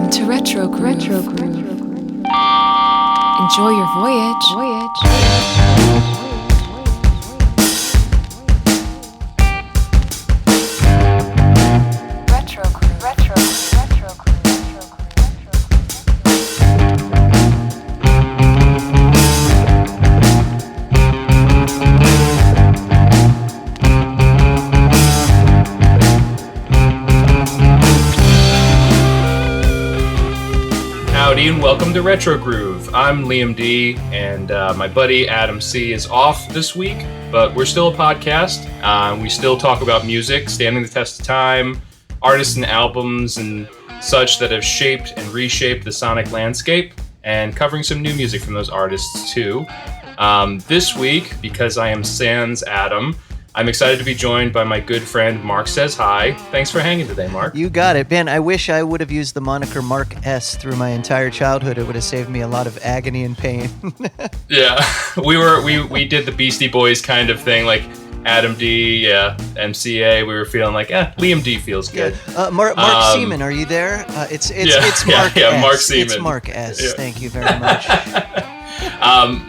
Welcome to Retro Groove. Enjoy your voyage. Howdy and welcome to Retro Groove. I'm Liam D, and my buddy Adam C is off this week, but we're still a podcast. We still talk about music, standing the test of time, artists and albums and such that have shaped and reshaped the sonic landscape, and covering some new music from those artists too. This week, because I am sans Adam, I'm excited to be joined by my good friend Mark Says Hi. Thanks for hanging today, Mark. You got it. Ben, I wish I would have used the moniker Mark S through my entire childhood. It would have saved me a lot of agony and pain. Yeah, we did the Beastie Boys kind of thing, like Adam D, MCA. We were feeling like, Liam D feels good. Yeah. Mark Seaman, are you there? It's Mark S. Mark Seaman. It's Mark S. Yeah. Thank you very much.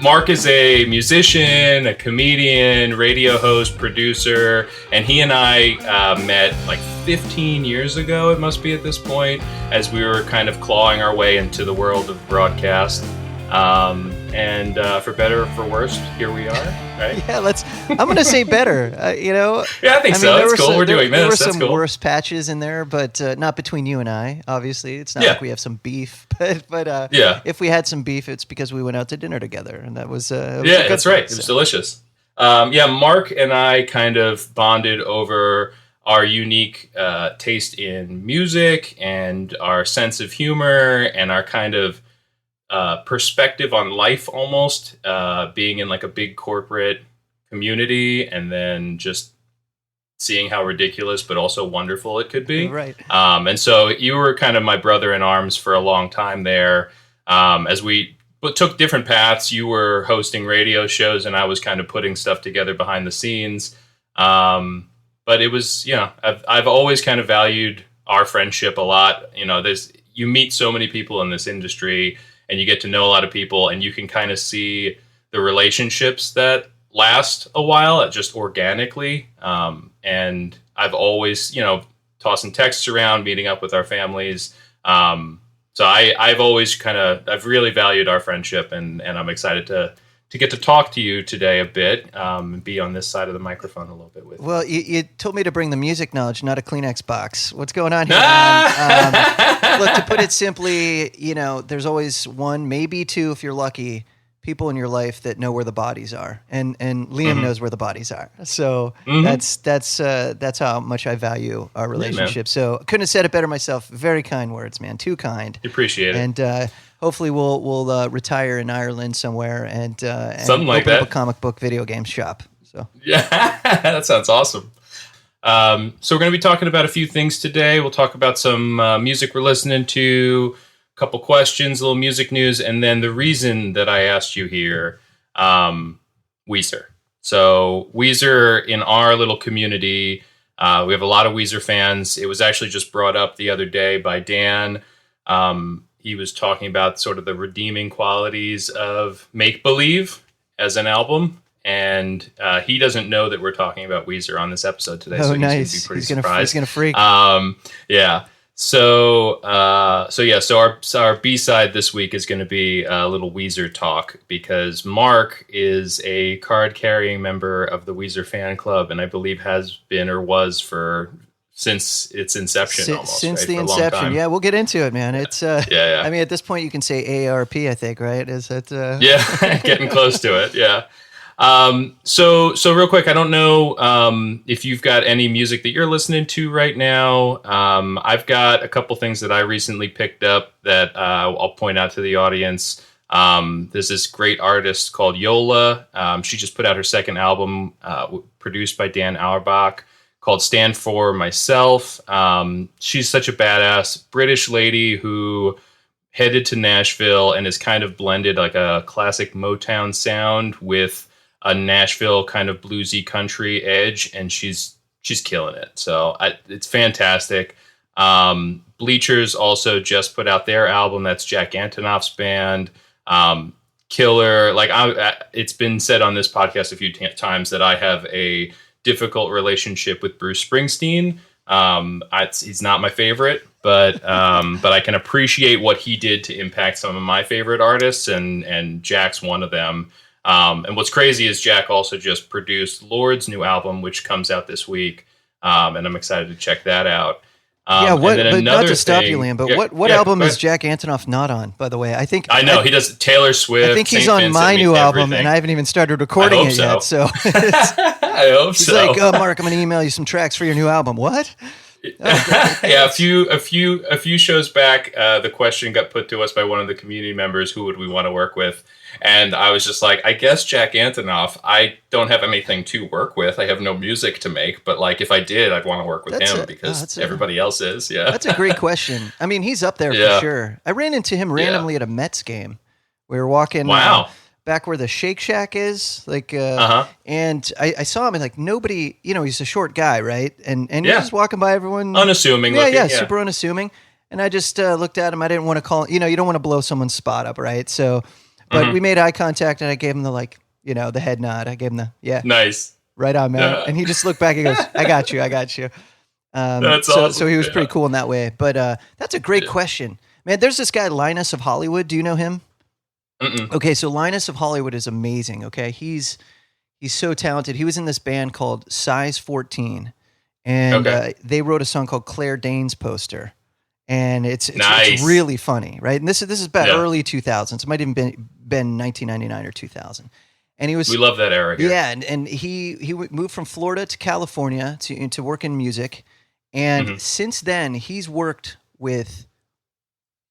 Mark is a musician, a comedian, radio host, producer, and he and I met like 15 years ago, it must be at this point, as we were kind of clawing our way into the world of broadcast. And for better or for worse, here we are, right? Yeah, I'm going to say better, Yeah, I think so. That's cool. We're doing this. There were That's some cool. worse patches in there, but not between you and I, obviously. It's not like we have some beef, but if we had some beef, it's because we went out to dinner together, and that was that's right. It was delicious. Mark and I kind of bonded over our unique taste in music and our sense of humor and our kind of perspective on life, almost being in like a big corporate community and then just seeing how ridiculous but also wonderful it could be. Right. And so you were kind of my brother in arms for a long time there. As we took different paths, you were hosting radio shows and I was kind of putting stuff together behind the scenes. But it was, I've always kind of valued our friendship a lot. You meet so many people in this industry and you get to know a lot of people, and you can kind of see the relationships that last a while, just organically. And I've always, tossing texts around, meeting up with our families. So I've always I've really valued our friendship, and I'm excited to get to talk to you today a bit, and be on this side of the microphone a little bit with you. Well, you told me to bring the music knowledge, not a Kleenex box. What's going on here? Look, to put it simply, there's always one, maybe two, if you're lucky, people in your life that know where the bodies are, and Liam knows where the bodies are. So that's how much I value our relationship. So couldn't have said it better myself. Very kind words, man. Too kind. Appreciate it. And hopefully we'll retire in Ireland somewhere and something like open that. up a comic book video game shop. So yeah, that sounds awesome. So we're going to be talking about a few things today. We'll talk about some music we're listening to, a couple questions, a little music news, and then the reason that I asked you here, Weezer. So Weezer, in our little community, we have a lot of Weezer fans. It was actually just brought up the other day by Dan. He was talking about sort of the redeeming qualities of Make Believe as an album. And he doesn't know that we're talking about Weezer on this episode today. So nice. He's going to be pretty surprised. He's going to freak. Yeah. So our B-side this week is going to be a little Weezer talk, because Mark is a card-carrying member of the Weezer fan club, and I believe has been or was since its inception, almost. Since right? the For inception. Yeah, we'll get into it, man. It's yeah. I mean, at this point, you can say AARP, I think, right? Is it? Yeah, getting close to it. Yeah. So real quick, I don't know if you've got any music that you're listening to right now. I've got a couple things that I recently picked up that I'll point out to the audience. There's this great artist called Yola. She just put out her second album, produced by Dan Auerbach, called Stand For Myself. She's such a badass British lady who headed to Nashville and has kind of blended like a classic Motown sound with a Nashville kind of bluesy country edge, and she's killing it. So it's fantastic. Bleachers also just put out their album. That's Jack Antonoff's band. Killer. Like, it's been said on this podcast a few times that I have a difficult relationship with Bruce Springsteen. He's not my favorite, but I can appreciate what he did to impact some of my favorite artists, and Jack's one of them. And what's crazy is Jack also just produced Lord's new album, which comes out this week, and I'm excited to check that out. But not to stop you, Liam, but what album is Jack Antonoff not on, by the way? I know he does Taylor Swift. I think he's on my new album, and I haven't even started recording it yet. So I hope he's so. Like, oh, Mark, I'm going to email you some tracks for your new album. What? Yeah, a few shows back, the question got put to us by one of the community members: who would we want to work with? And I was just like, I guess Jack Antonoff. I don't have anything to work with. I have no music to make, but like if I did, I'd want to work with him because everybody else is. Yeah, that's a great question. I mean, he's up there for sure. I ran into him randomly at a Mets game. We were walking. Wow. Back where the Shake Shack is, like, and I saw him, and like nobody, he's a short guy, right? And he's just walking by everyone, unassuming, super unassuming. And I just looked at him. I didn't want to call, you don't want to blow someone's spot up, right? So, but we made eye contact, and I gave him the the head nod. I gave him the nice, right on, man. And he just looked back and goes, "I got you." That's awesome. So he was pretty cool in that way. But that's a great question, man. There's this guy Linus of Hollywood. Do you know him? Mm-mm. Okay, so Linus of Hollywood is amazing. Okay, he's so talented. He was in this band called Size 14, and they wrote a song called Claire Danes Poster, and it's really funny, right? And this is about early 2000s. It might even been 1999 or 2000. And we love that era here. Yeah, and he moved from Florida to California to work in music, and since then he's worked with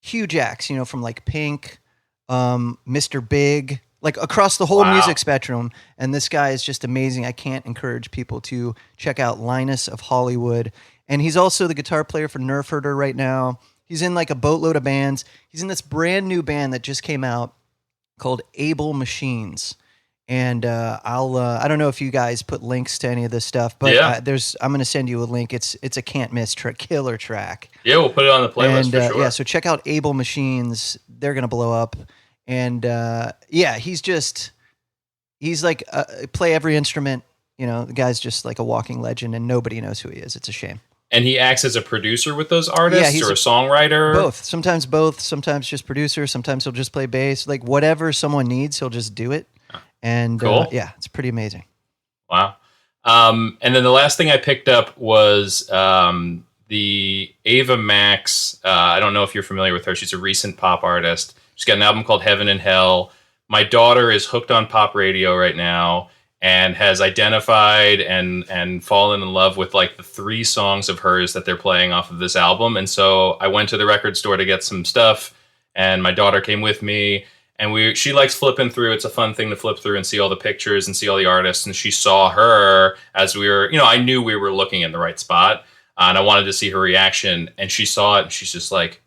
huge acts, from like Pink. Mr. Big, like across the whole music spectrum. And this guy is just amazing. I can't encourage people to check out Linus of Hollywood. And he's also the guitar player for Nerf Herder right now. He's in like a boatload of bands. He's in this brand new band that just came out called Able Machines. And I don't know if you guys put links to any of this stuff, but I'm going to send you a link. It's a can't miss killer track. Yeah, we'll put it on the playlist for sure. Yeah, so check out Able Machines. They're going to blow up. And he's like play every instrument. The guy's just like a walking legend, and nobody knows who he is. It's a shame. And he acts as a producer with those artists, or a songwriter? Both. Sometimes just producer. Sometimes he'll just play bass. Like whatever someone needs, he'll just do it. And cool. It's pretty amazing. Wow. And then the last thing I picked up was the Ava Max. I don't know if you're familiar with her. She's a recent pop artist. She's got an album called Heaven and Hell. My daughter is hooked on pop radio right now and has identified and fallen in love with like the 3 songs of hers that they're playing off of this album. And so I went to the record store to get some stuff, and my daughter came with me. And she likes flipping through. It's a fun thing to flip through and see all the pictures and see all the artists. And she saw her as we were, I knew we were looking in the right spot. And I wanted to see her reaction. And she saw it, and she's just like,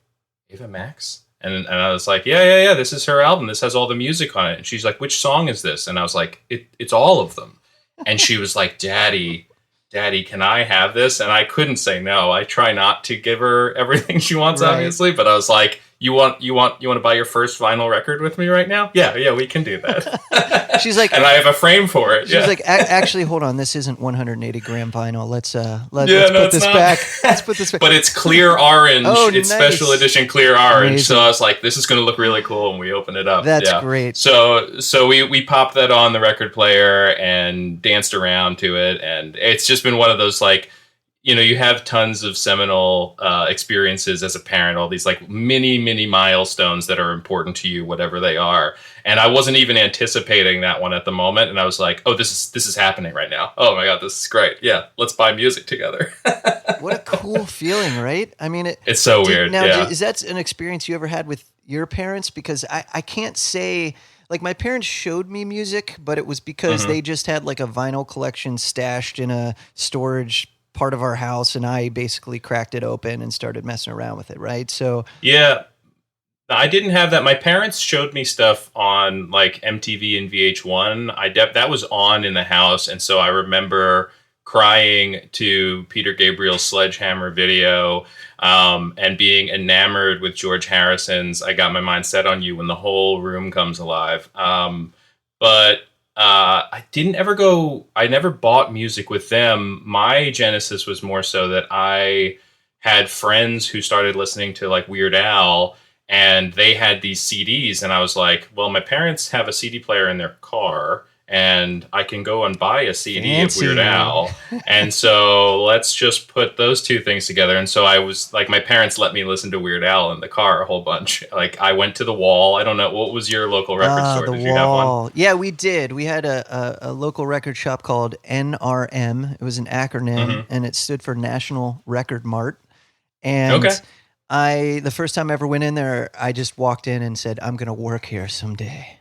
Ava Max? And I was like, yeah, this is her album. This has all the music on it. And she's like, which song is this? And I was like, it's all of them. And she was like, Daddy, can I have this? And I couldn't say no. I try not to give her everything she wants, obviously. But I was like, you want to buy your first vinyl record with me right now? Yeah, we can do that. She's like, and I have a frame for it. She's like, actually, hold on, this isn't 180 gram vinyl. Let's put this back. Let's put this back. But it's clear orange. It's nice. Special edition clear orange. Amazing. So I was like, this is going to look really cool when we open it up. That's great. So we popped that on the record player and danced around to it, and it's just been one of those like. You have tons of seminal experiences as a parent, all these like mini milestones that are important to you, whatever they are. And I wasn't even anticipating that one at the moment. And I was like, oh, this is happening right now. Oh my God, this is great. Yeah, let's buy music together. What a cool feeling, right? I mean, it's so weird. Now, is that an experience you ever had with your parents? Because I can't say... Like, my parents showed me music, but it was because they just had like a vinyl collection stashed in a storage part of our house, and I basically cracked it open and started messing around with it, right? So yeah, I didn't have that. My parents showed me stuff on like MTV and VH1. That was on in the house, and so I remember crying to Peter Gabriel's Sledgehammer video, and being enamored with George Harrison's I Got My Mind Set on You when the whole room comes alive. But I never bought music with them. My genesis was more so that I had friends who started listening to like Weird Al, and they had these CDs, and I was like, well, my parents have a CD player in their car, and I can go and buy a CD Fancy. of Weird Al. And so let's just put those two things together. And so I was like, my parents let me listen to Weird Al in the car a whole bunch. Like I went to the Wall. I don't know. What was your local record store? Did you have one? Yeah, we did. We had a local record shop called NRM. It was an acronym, and it stood for National Record Mart. And the first time I ever went in there, I just walked in and said, I'm going to work here someday.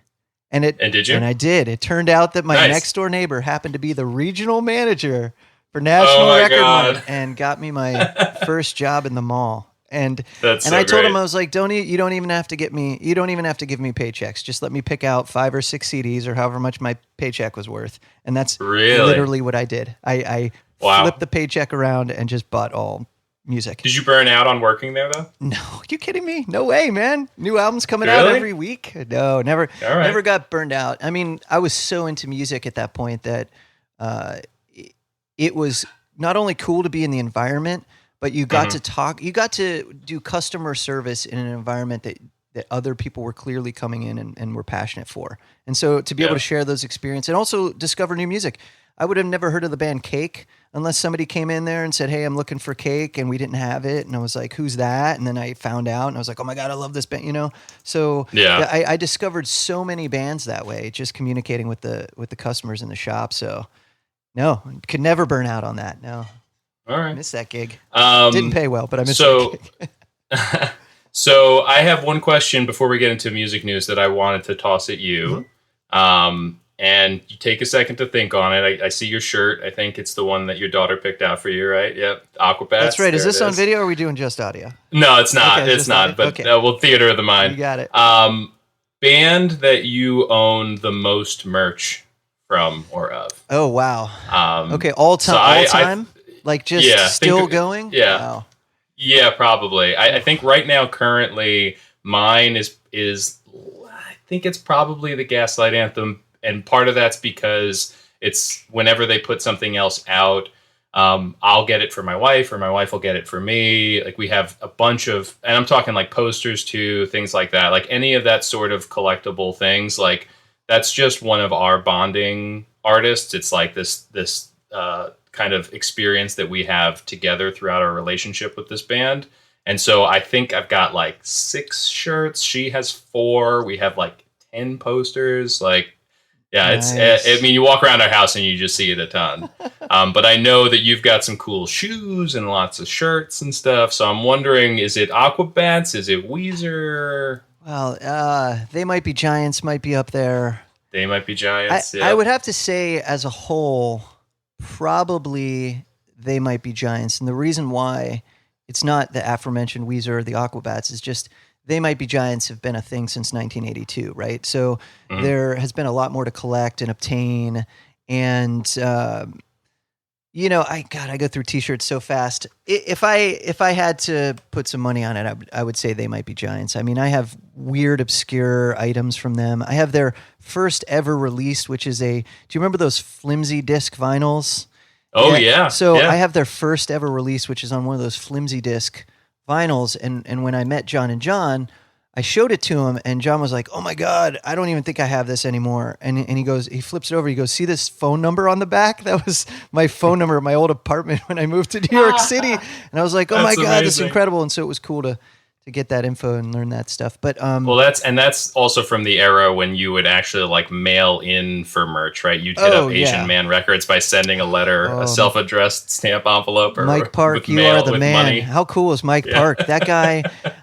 And did you? And I did. It turned out that my next door neighbor happened to be the regional manager for National Record Mart and got me my first job in the mall. And I told him, I was like, you don't even have to give me paychecks. Just let me pick out 5 or 6 CDs or however much my paycheck was worth. And that's literally what I did. I flipped the paycheck around and just bought all music. Did you burn out on working there though? No, you kidding me? No way, man. New albums coming out every week. No, never got burned out. I mean, I was so into music at that point that it was not only cool to be in the environment, but you got to talk, you got to do customer service in an environment that other people were clearly coming in and were passionate for. And so to be able to share those experiences and also discover new music. I would have never heard of the band Cake unless somebody came in there and said, hey, I'm looking for Cake, and we didn't have it. And I was like, who's that? And then I found out, and I was like, oh my God, I love this band, you know? So I discovered so many bands that way, just communicating with the customers in the shop. So no, could never burn out on that. No. All right. I missed that gig. Didn't pay well, but I missed that gig. So I have one question before we get into music news that I wanted to toss at you. And you take a second to think on it. I see your shirt. I think it's the one that your daughter picked out for you, right? Yep. Aquabats. That's right. Is this on video or are we doing just audio? No, it's not. Okay, it's not. Audio? But we'll theater of the mind. You got it. Band that you own the most merch from or of? Oh, wow. Okay, all time? Like just still going? Yeah. Wow. Yeah, probably. I think right now, currently, mine is I think it's probably the Gaslight Anthem. And part of that's because it's whenever they put something else out, I'll get it for my wife or my wife will get it for me. Like we have a bunch of, and I'm talking like posters too, things like that, like any of that sort of collectible things. Like that's just one of our bonding artists. It's like this kind of experience that we have together throughout our relationship with this band. And so I think I've got like 6 shirts. She has 4. We have like 10 posters. Like, yeah, nice. I mean, you walk around our house and you just see it a ton. But I know that you've got some cool shoes and lots of shirts and stuff. So I'm wondering, is it Aquabats? Is it Weezer? Well, They Might Be Giants might be up there. They Might Be Giants. I would have to say, as a whole, probably They Might Be Giants. And the reason why it's not the aforementioned Weezer or the Aquabats is just They Might Be Giants have been a thing since 1982, right? So there has been a lot more to collect and obtain. And, you know, I go through T-shirts so fast. If I had to put some money on it, I would say They Might Be Giants. I mean, I have weird, obscure items from them. I have their first ever release, which is do you remember those flimsy disc vinyls? Oh, yeah. So I have their first ever release, which is on one of those flimsy disc vinyls. And when I met John and John, I showed it to him, and John was like, "Oh my God, I don't even think I have this anymore." And he flips it over. He goes, "See this phone number on the back? That was my phone number at my old apartment when I moved to New York City." And I was like, "Oh my God, this is incredible!" And so it was cool to get that info and learn that stuff. But well, that's also from the era when you would actually like mail in for merch, right? You'd hit up Asian Man Records by sending a letter, a self-addressed stamp envelope, or Mike Park, you are the man. Money. How cool is Mike Park? That guy.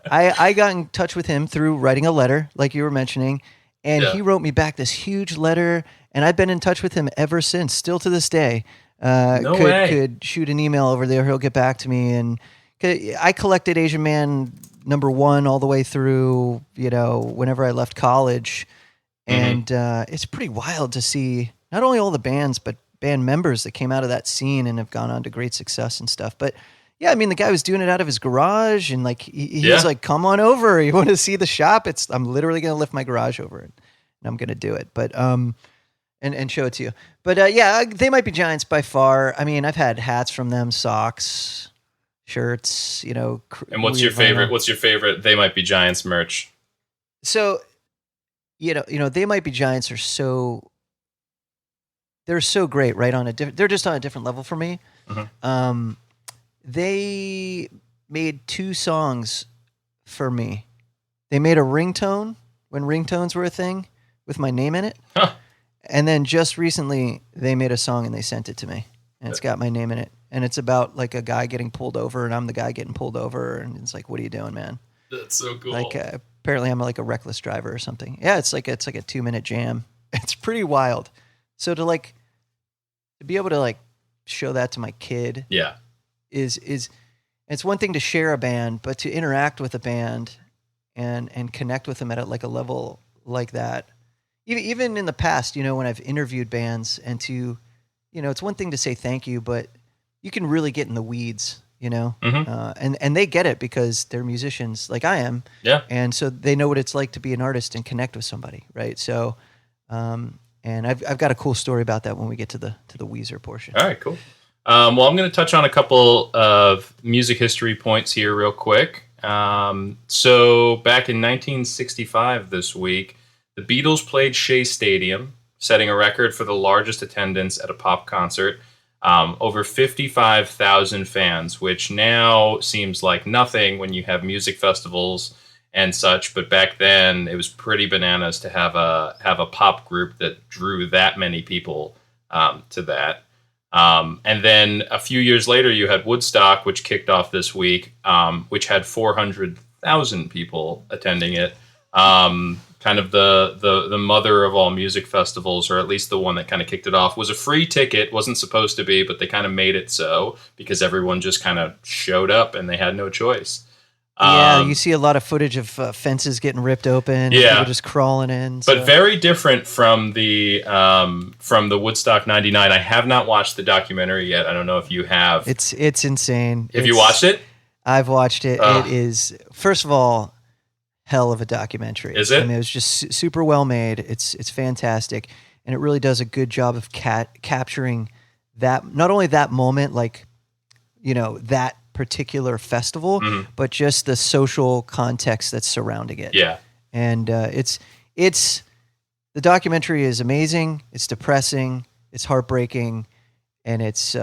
I got in touch with him through writing a letter, like you were mentioning, and he wrote me back this huge letter, and I've been in touch with him ever since, still to this day. Could shoot an email over there, he'll get back to me, and I collected Asian Man #1 all the way through, you know, whenever I left college. And it's pretty wild to see not only all the bands, but band members that came out of that scene and have gone on to great success and stuff. But yeah, I mean, the guy was doing it out of his garage, and like he was like, "Come on over. You want to see the shop? I'm literally going to lift my garage over it, and I'm going to do it." But and show it to you. But yeah, They Might Be Giants by far. I mean, I've had hats from them, socks, shirts. And what's your favorite? What's your favorite They Might Be Giants merch? So, They Might Be Giants they're so great, right? They're just on a different level for me. Mm-hmm. They made 2 songs for me. They made a ringtone when ringtones were a thing with my name in it. Huh. And then just recently they made a song and they sent it to me. And it's got my name in it. And it's about like a guy getting pulled over and I'm the guy getting pulled over. And it's like, what are you doing, man? That's so cool. Like apparently I'm like a reckless driver or something. Yeah, it's like a 2-minute jam. It's pretty wild. So to be able to show that to my kid. Yeah. Is it's one thing to share a band, but to interact with a band and connect with them at a level like that. Even in the past, when I've interviewed bands and it's one thing to say thank you, but you can really get in the weeds, mm-hmm. And they get it because they're musicians like I am. Yeah. And so they know what it's like to be an artist and connect with somebody. Right. So, and I've got a cool story about that when we get to the Weezer portion. All right, cool. Well, I'm going to touch on a couple of music history points here real quick. So back in 1965 this week, the Beatles played Shea Stadium, setting a record for the largest attendance at a pop concert. Over 55,000 fans, which now seems like nothing when you have music festivals and such. But back then, it was pretty bananas to have a pop group that drew that many people to that. And then a few years later, you had Woodstock, which kicked off this week, which had 400,000 people attending it. Kind of the mother of all music festivals, or at least the one that kind of kicked it off. Was a free ticket, wasn't supposed to be, but they kind of made it so because everyone just kind of showed up and they had no choice. Yeah, you see a lot of footage of fences getting ripped open. Yeah, people just crawling in. So. But very different from the Woodstock '99. I have not watched the documentary yet. I don't know if you have. It's insane. Have you watched it? I've watched it. It is, first of all, hell of a documentary. Is it? I mean, it was just super well made. It's fantastic, and it really does a good job of capturing that, not only that moment, that particular festival, mm-hmm. but just the social context that's surrounding it. Yeah. And it's the documentary is amazing. It's depressing. It's heartbreaking, and it's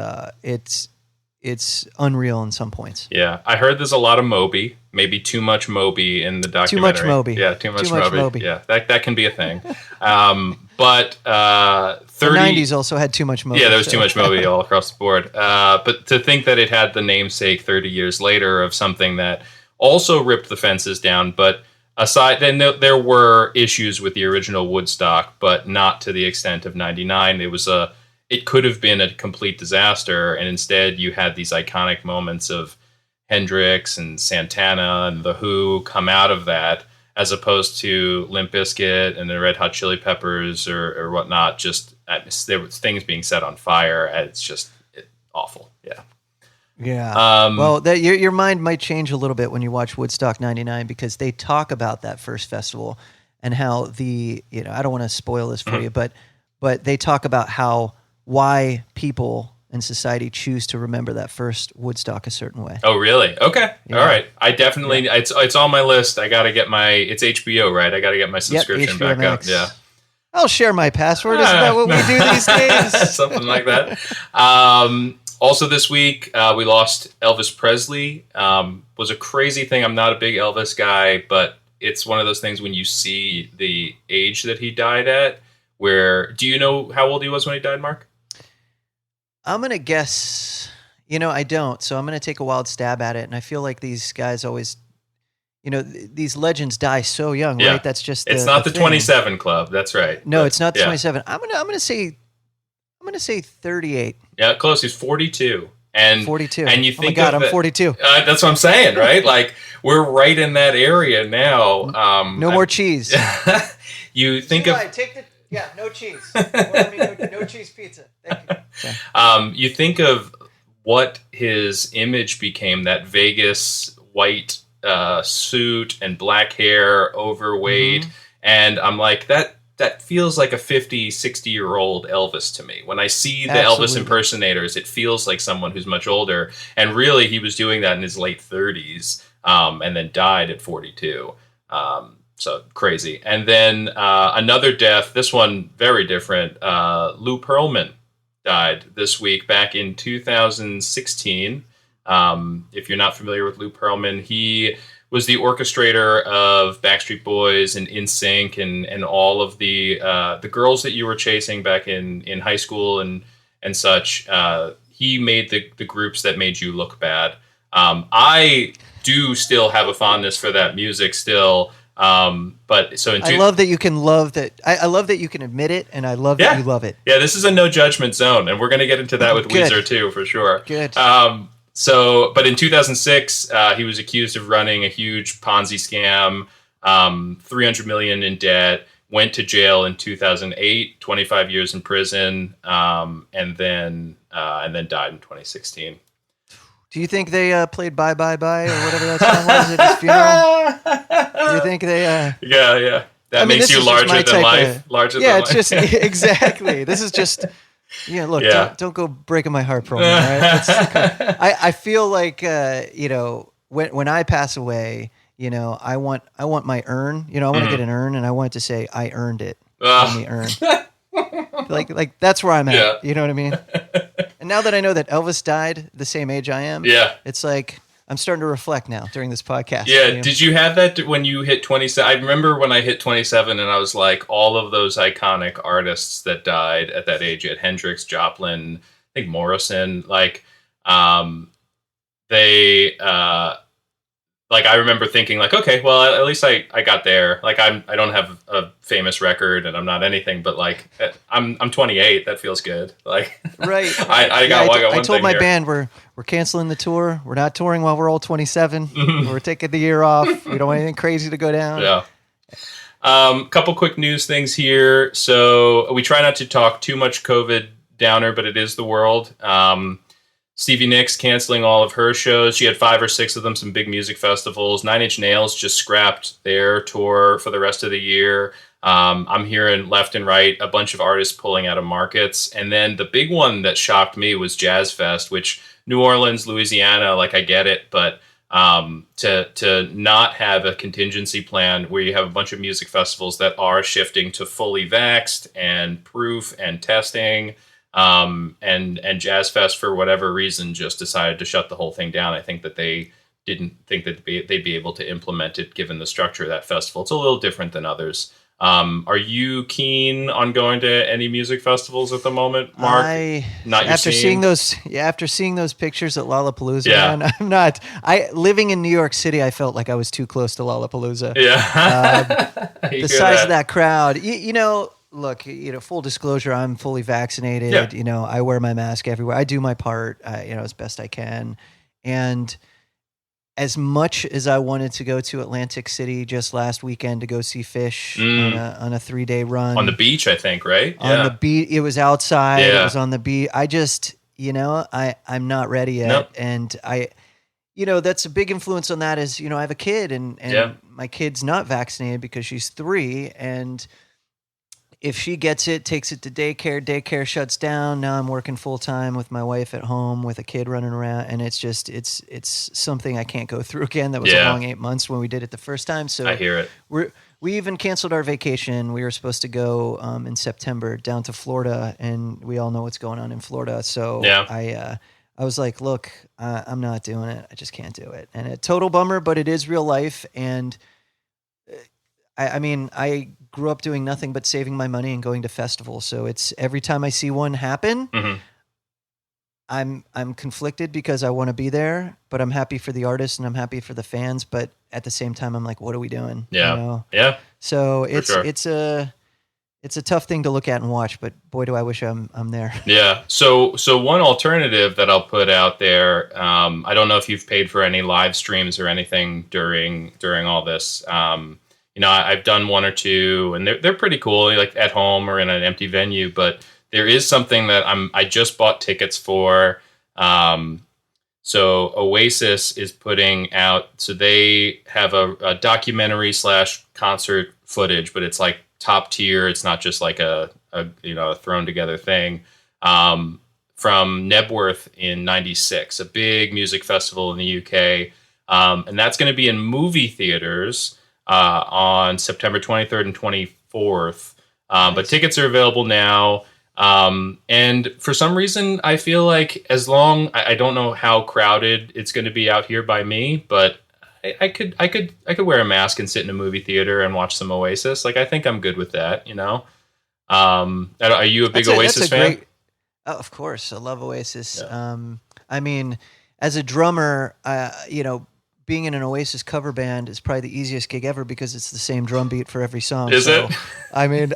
unreal in some points. Yeah, I heard there's a lot of Moby, maybe too much Moby in the documentary. Too much Moby. Yeah, too much Moby. Yeah, that can be a thing. But the 90s also had too much Moby. Yeah, there was too much Moby all across the board. But to think that it had the namesake 30 years later of something that also ripped the fences down, but aside, then there were issues with the original Woodstock, but not to the extent of '99. It could have been a complete disaster, and instead you had these iconic moments of Hendrix and Santana and The Who come out of that, as opposed to Limp Bizkit and the Red Hot Chili Peppers or whatnot. Just there was things being set on fire. And it's just awful. Yeah. Yeah. Well, your mind might change a little bit when you watch Woodstock '99 because they talk about that first festival and how I don't want to spoil this for mm-hmm. you, but they talk about why people in society choose to remember that first Woodstock a certain way. Oh, really? Okay. Yeah. All right. I definitely, it's on my list. I got to get it's HBO, right? I got to get my subscription back Max. up. Yeah. I'll share my password. Isn't that what we do these days? Something like that. Also this week, we lost Elvis Presley. Was a crazy thing. I'm not a big Elvis guy, but it's one of those things when you see the age that he died at, do you know how old he was when he died, Mark? I'm going to guess, I don't. So I'm going to take a wild stab at it. And I feel like these guys always, these legends die so young, yeah. right? That's just it's not the 27 club. That's right. No, it's not the 27. I'm going to say 38. Yeah, close. He's 42. And 42. And you think, oh my God, I'm 42. That's what I'm saying, right? Like we're right in that area now. No more cheese. You think of. Yeah, no cheese. No cheese pizza. Thank you. You think of what his image became, that Vegas white suit and black hair, overweight, and I'm like, that feels like a 50, 60-year-old Elvis to me. When I see the Elvis impersonators, it feels like someone who's much older, and really he was doing that in his late 30s, and then died at 42. So crazy. And then another death, this one very different, Lou Pearlman died this week back in 2016. If you're not familiar with Lou Pearlman, he was the orchestrator of Backstreet Boys and InSync and all of the girls that you were chasing back in high school and such. He made the groups that made you look bad. I do still have a fondness for that music still. But so I love that you can love that. I love that you can admit it, and I love that you love it. Yeah, this is a no judgment zone, and we're going to get into that with Weezer too, for sure. Good. But in 2006, he was accused of running a huge Ponzi scam, $300 million in debt, went to jail in 2008, 25 years in prison, and then died in 2016. Do you think they played Bye Bye Bye or whatever that song was at his funeral? Do you think they... Yeah. That makes you larger than life. It's just... Exactly. This is just... Yeah, look, don't go breaking my heart, Pearlman. Right? I feel like, when I pass away, I want my urn. I want to get an urn, and I want it to say, I earned it on the urn. like that's where I'm at. Yeah. You know what I mean? And now that I know that Elvis died the same age I am, it's like I'm starting to reflect now during this podcast. Yeah, did you have that when you hit 27? I remember when I hit 27 and I was like, all of those iconic artists that died at that age. You had Hendrix, Joplin, I think Morrison, I remember thinking okay, well, at least I got there. I don't have a famous record and I'm not anything, but I'm 28. That feels good. Right. I told my band we're canceling the tour. We're not touring while we're all 27. We're taking the year off. We don't want anything crazy to go down. Yeah. Couple quick news things here. So we try not to talk too much COVID downer, but it is the world. Stevie Nicks canceling all of her shows. She had 5 or 6 of them, some big music festivals. Nine Inch Nails just scrapped their tour for the rest of the year. I'm hearing left and right a bunch of artists pulling out of markets. And then the big one that shocked me was Jazz Fest, which New Orleans, Louisiana, I get it, but to not have a contingency plan where you have a bunch of music festivals that are shifting to fully vaxxed and proof and testing. And Jazz Fest, for whatever reason, just decided to shut the whole thing down. I think that they didn't think that they'd be able to implement it given the structure of that festival. It's a little different than others. Are you keen on going to any music festivals at the moment, Mark? After seeing those pictures at Lollapalooza, man, I'm not. Living in New York City, I felt like I was too close to Lollapalooza. Yeah. The size of that crowd, Look, full disclosure, I'm fully vaccinated. Yeah. I wear my mask everywhere. I do my part, as best I can. And as much as I wanted to go to Atlantic City just last weekend to go see Fish on a 3-day run. On the beach, I think, right? On the beach. It was outside. Yeah. It was on the beach. I just, I'm not ready yet. Nope. And that's a big influence on that is, I have a kid and my kid's not vaccinated because she's 3 and if she gets it, takes it to daycare shuts down. Now I'm working full time with my wife at home with a kid running around. And it's just, it's something I can't go through again. That was a long 8 months when we did it the first time. So I hear it. We even canceled our vacation. We were supposed to go in September down to Florida and we all know what's going on in Florida. So I was like, look, I'm not doing it. I just can't do it. And a total bummer, but it is real life. And I grew up doing nothing but saving my money and going to festivals. So it's every time I see one happen, I'm conflicted because I want to be there, but I'm happy for the artists and I'm happy for the fans. But at the same time, I'm like, what are we doing? Yeah. Yeah. So it's a tough thing to look at and watch, but boy, do I wish I'm there. Yeah. So one alternative that I'll put out there, I don't know if you've paid for any live streams or anything during all this. I've done one or two, and they're pretty cool, like at home or in an empty venue. But there is something that I just bought tickets for. So Oasis is putting out. So they have a documentary / concert footage, but it's like top tier. It's not just like a thrown together thing. From Nebworth in '96, a big music festival in the UK, and that's going to be in movie theaters on September 23rd and 24th. Nice. But tickets are available now. And for some reason, I feel like I don't know how crowded it's going to be out here by me, but I could wear a mask and sit in a movie theater and watch some Oasis. Like, I think I'm good with that, Are you a big Oasis fan? Oh, of course. I love Oasis. Yeah. I mean, as a drummer, being in an Oasis cover band is probably the easiest gig ever because it's the same drum beat for every song. Is it? I mean,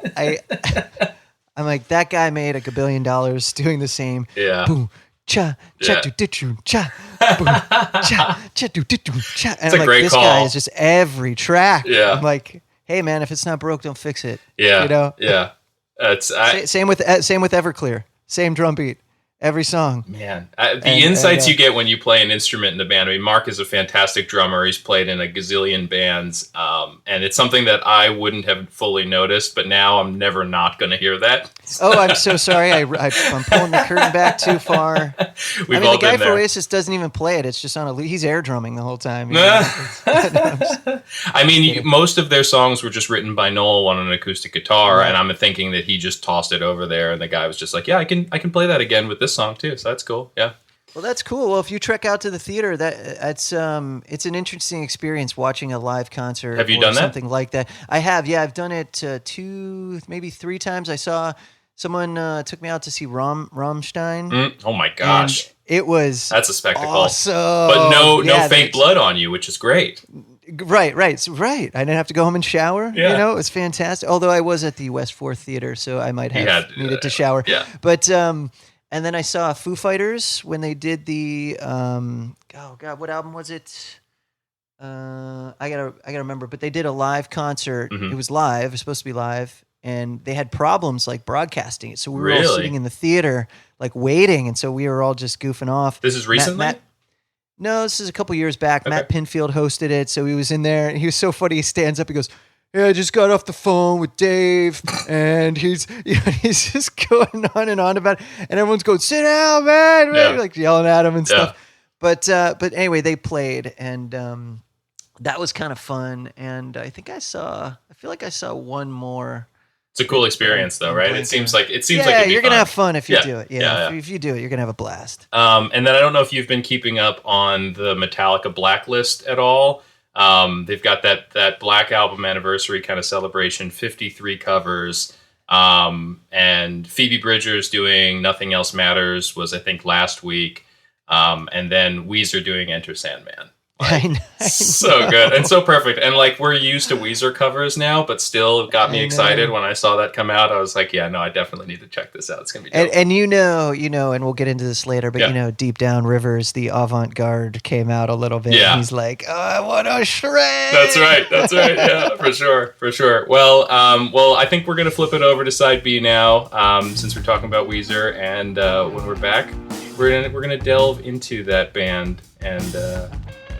I'm like, that guy made $1 billion doing the same. Yeah. Boom, cha, cha, do, do, do, cha, boom, cha, cha, do, do, do, cha. And I'm like, great this call. guy is just every track. Yeah. I'm like, hey man, if it's not broke, don't fix it. Yeah. Yeah. Same with Everclear. Same drum beat. Every song. Man, the insights you get when you play an instrument in the band. I mean, Mark is a fantastic drummer. He's played in a gazillion bands. And it's something that I wouldn't have fully noticed, but now I'm never not going to hear that. Oh, I'm so sorry. I'm pulling the curtain back too far. We've all the guy been there. for Oasis doesn't even play it. It's just on he's air drumming the whole time. I mean, most of their songs were just written by Noel on an acoustic guitar, right. And I'm thinking that he just tossed it over there, and the guy was just like, "Yeah, I can play that again with this song too." So that's cool. Yeah. Well, that's cool. Well, if you trek out to the theater, it's an interesting experience watching a live concert. Have you done that? Something like that? I have. Yeah, I've done it 2, maybe 3 times. I saw someone took me out to see Rammstein. Oh my gosh! That's a spectacle. Awesome. But no fake blood on you, which is great. Right. I didn't have to go home and shower. Yeah. It was fantastic. Although I was at the West 4th Theater, so I might have needed to shower. Yeah. But and then I saw Foo Fighters when they did the what album was it? I gotta remember. But they did a live concert. Mm-hmm. It was live. It was supposed to be live, and they had problems like broadcasting it. So we were all sitting in the theater like waiting, and so we were all just goofing off. This is recently. No, this is a couple years back. Okay. Matt Pinfield hosted it, so he was in there, and he was so funny. He stands up, he goes, "Yeah, I just got off the phone with Dave," and he's just going on and on about it, and everyone's going, "Sit down, man!" Yeah. Like yelling at him and stuff. But anyway, they played, and that was kind of fun. And I feel like I saw one more. It's a cool experience, though, right? It seems like it'd you're be gonna have fun if you do it. Yeah. If you do it, you're gonna have a blast. And then I don't know if you've been keeping up on the Metallica Blacklist at all. They've got that Black Album anniversary kind of celebration, 53 covers, and Phoebe Bridgers doing Nothing Else Matters was, I think, last week, and then Weezer doing Enter Sandman. Like, I know. So good and so perfect, and like we're used to Weezer covers now, but still it got me excited when I saw that come out. I was like, yeah, no, I definitely need to check this out. It's gonna be dope. And and we'll get into this later, but deep down Rivers, the avant-garde came out a little bit. Yeah. And he's like, "Oh, I want to shred." That's right. Yeah, for sure. Well, I think we're gonna flip it over to side B now, since we're talking about Weezer, and when we're back, we're gonna delve into that band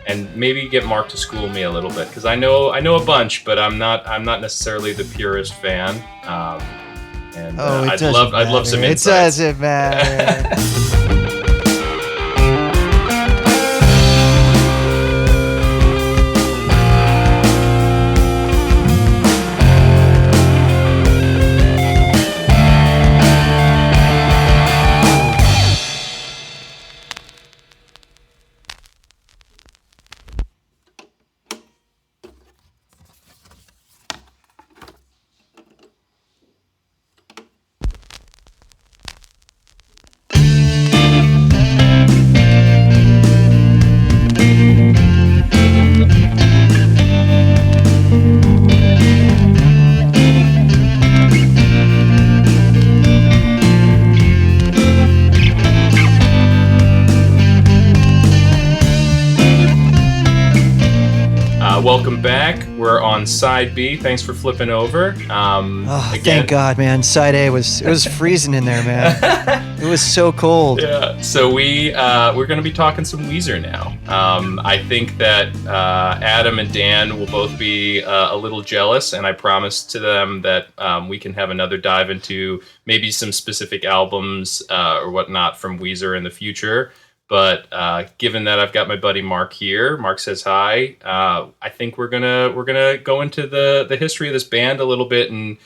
and maybe get Mark to school me a little bit, because I know a bunch, but I'm not necessarily the purest fan. I'd love some insights. It doesn't matter. welcome back. We're on side B. Thanks for flipping over. Thank God, man. Side A was freezing in there, man. It was so cold. Yeah. So we're going to be talking some Weezer now. I think that Adam and Dan will both be a little jealous, and I promised to them that we can have another dive into maybe some specific albums or whatnot from Weezer in the future. But given that I've got my buddy Mark here, Mark says hi. I think we're gonna go into the history of this band a little bit, and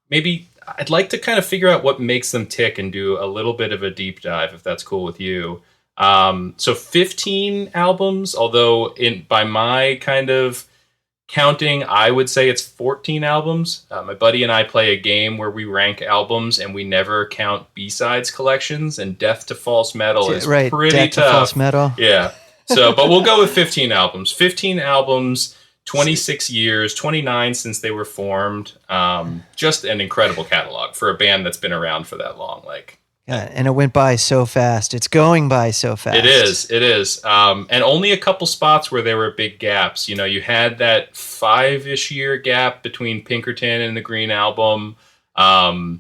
maybe I'd like to kind of figure out what makes them tick and do a little bit of a deep dive, if that's cool with you. So 15 albums, although by my kind of counting, I would say it's 14 albums. My buddy and I play a game where we rank albums and we never count B-sides collections, and Death to False Metal is pretty Death tough. To False Metal. Yeah. So, but we'll go with 15 albums. 15 albums, 26 years, 29 since they were formed. Just an incredible catalog for a band that's been around for that long. Yeah, and it went by so fast. It's going by so fast. It is. And only a couple spots where there were big gaps. You know, you had that 5-ish year gap between Pinkerton and the Green Album. And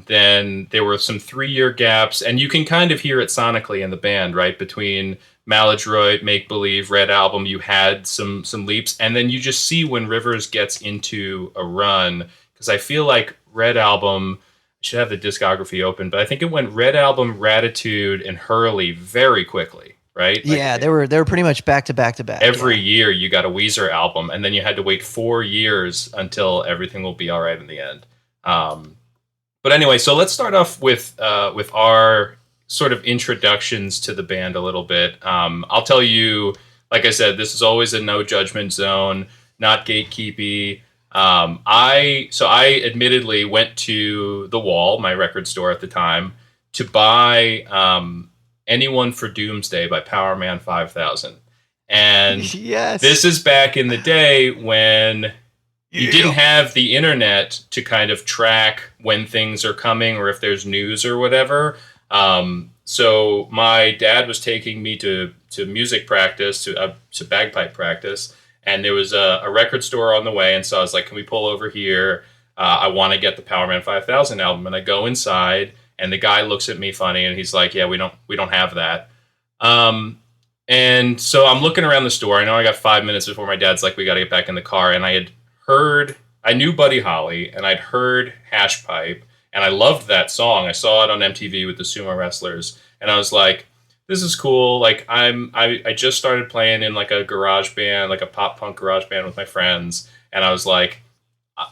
then there were some 3-year gaps. And you can kind of hear it sonically in the band, right? Between Maladroid, Make Believe, Red Album, you had some leaps. And then you just see when Rivers gets into a run. Because I feel like Red Album... should have the discography open, but I think it went Red Album, Ratitude, and Hurley very quickly, right? Yeah, they were pretty much back to back to back. Every year you got a Weezer album, and then you had to wait 4 years until Everything Will Be All Right in the end. But anyway, so let's start off with our sort of introductions to the band a little bit. I'll tell you, like I said, this is always a no judgment zone, not gatekeepy. I admittedly went to The Wall, my record store at the time, to buy Anyone for Doomsday by Powerman 5000. And yes. This is back in the day when you didn't have the internet to kind of track when things are coming or if there's news or whatever. So my dad was taking me to music practice, to bagpipe practice. And there was a record store on the way, and so I was like, can we pull over here? I want to get the Powerman 5000 album. And I go inside, and the guy looks at me funny, and he's like, yeah, we don't have that. And so I'm looking around the store. I know I got 5 minutes before my dad's like, we got to get back in the car. And I knew Buddy Holly, and I'd heard Hash Pipe, and I loved that song. I saw it on MTV with the sumo wrestlers, and I was like, this is cool. Like I just started playing in like a garage band, like a pop punk garage band with my friends, and I was like,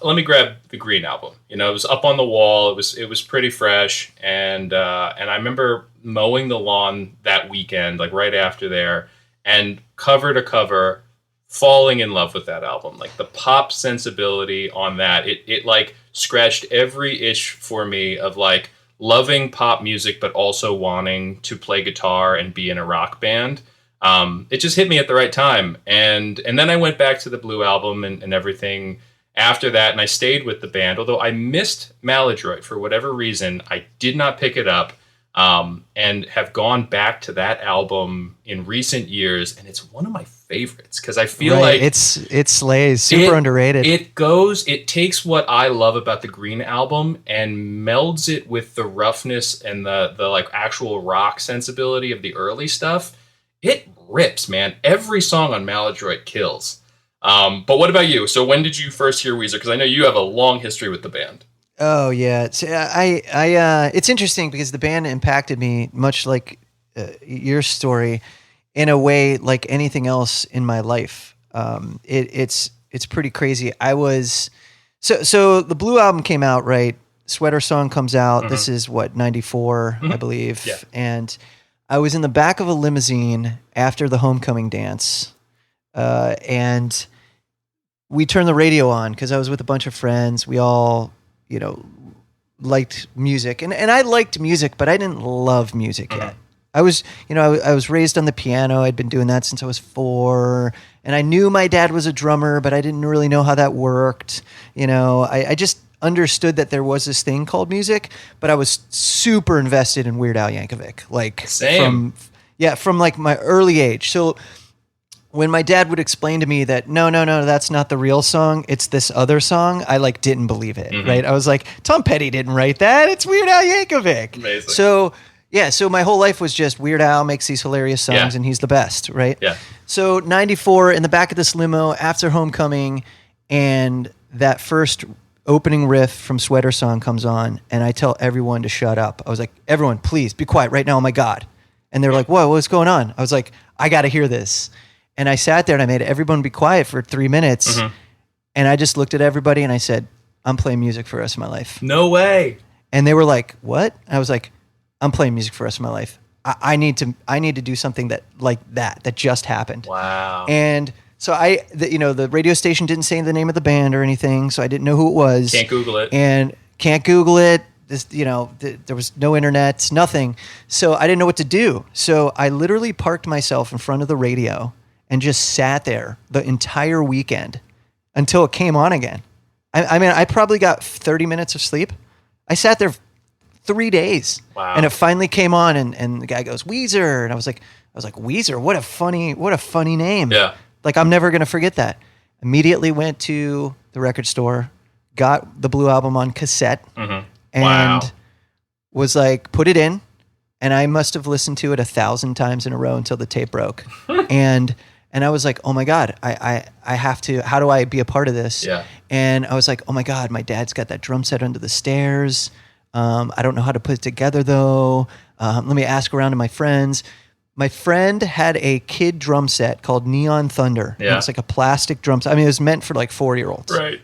let me grab the Green Album. You know, it was up on the wall. It was pretty fresh, and I remember mowing the lawn that weekend, like right after there, and cover to cover, falling in love with that album. Like the pop sensibility on that, it like scratched every itch for me of like loving pop music, but also wanting to play guitar and be in a rock band. It just hit me at the right time. And then I went back to the Blue Album and everything after that, and I stayed with the band. Although I missed Maladroid for whatever reason, I did not pick it up, and have gone back to that album in recent years, and it's one of my favorites because I feel like it slays, super underrated. It takes what I love about the Green Album and melds it with the roughness and the like actual rock sensibility of the early stuff. It rips, man. Every song on Maladroid kills. But what about you? So when did you first hear Weezer? Because I know you have a long history with the band. Oh yeah, it's interesting because the band impacted me much like your story, in a way like anything else in my life. It's pretty crazy. I was so the Blue Album came out, right? Sweater Song comes out. Mm-hmm. This is what, 94, I believe. Yeah. And I was in the back of a limousine after the homecoming dance, and we turned the radio on because I was with a bunch of friends. We all, liked music, and I liked music, but I didn't love music yet. I was raised on the piano. I'd been doing that since I was 4, and I knew my dad was a drummer, but I didn't really know how that worked. I just understood that there was this thing called music, but I was super invested in Weird Al Yankovic, like Same. from like my early age. So when my dad would explain to me that no, that's not the real song, it's this other song, I like didn't believe it, right? I was like, Tom Petty didn't write that, it's Weird Al Yankovic. Amazing. So my whole life was just Weird Al makes these hilarious songs and he's the best, right? Yeah. So 94, in the back of this limo after Homecoming, and that first opening riff from Sweater Song comes on, and I tell everyone to shut up. I was like, everyone, please be quiet right now, oh my God. And they're like, whoa, what's going on? I was like, I got to hear this. And I sat there and I made everyone be quiet for 3 minutes. And I just looked at everybody and I said, I'm playing music for the rest of my life. No way. And they were like, what? I was like, I'm playing music for the rest of my life. I need to do something that just happened. Wow. And so the radio station didn't say the name of the band or anything, so I didn't know who it was. Can't Google it. And can't Google it. This, there was no internet, nothing. So I didn't know what to do. So I literally parked myself in front of the radio and just sat there the entire weekend until it came on again. I mean, I probably got 30 minutes of sleep. I sat there 3 days. Wow. And it finally came on, and the guy goes, Weezer. And I was like, Weezer, what a funny name. Yeah. Like, I'm never going to forget that. Immediately went to the record store, got the Blue Album on cassette, and was like, put it in. And I must have listened to it 1,000 times in a row until the tape broke. and I was like, oh my God, I have to, how do I be a part of this? Yeah. And I was like, oh my God, my dad's got that drum set under the stairs. I don't know how to put it together though. Let me ask around to my friends. My friend had a kid drum set called Neon Thunder. Yeah. It was like a plastic drum set. I mean, it was meant for like 4-year-olds. Right.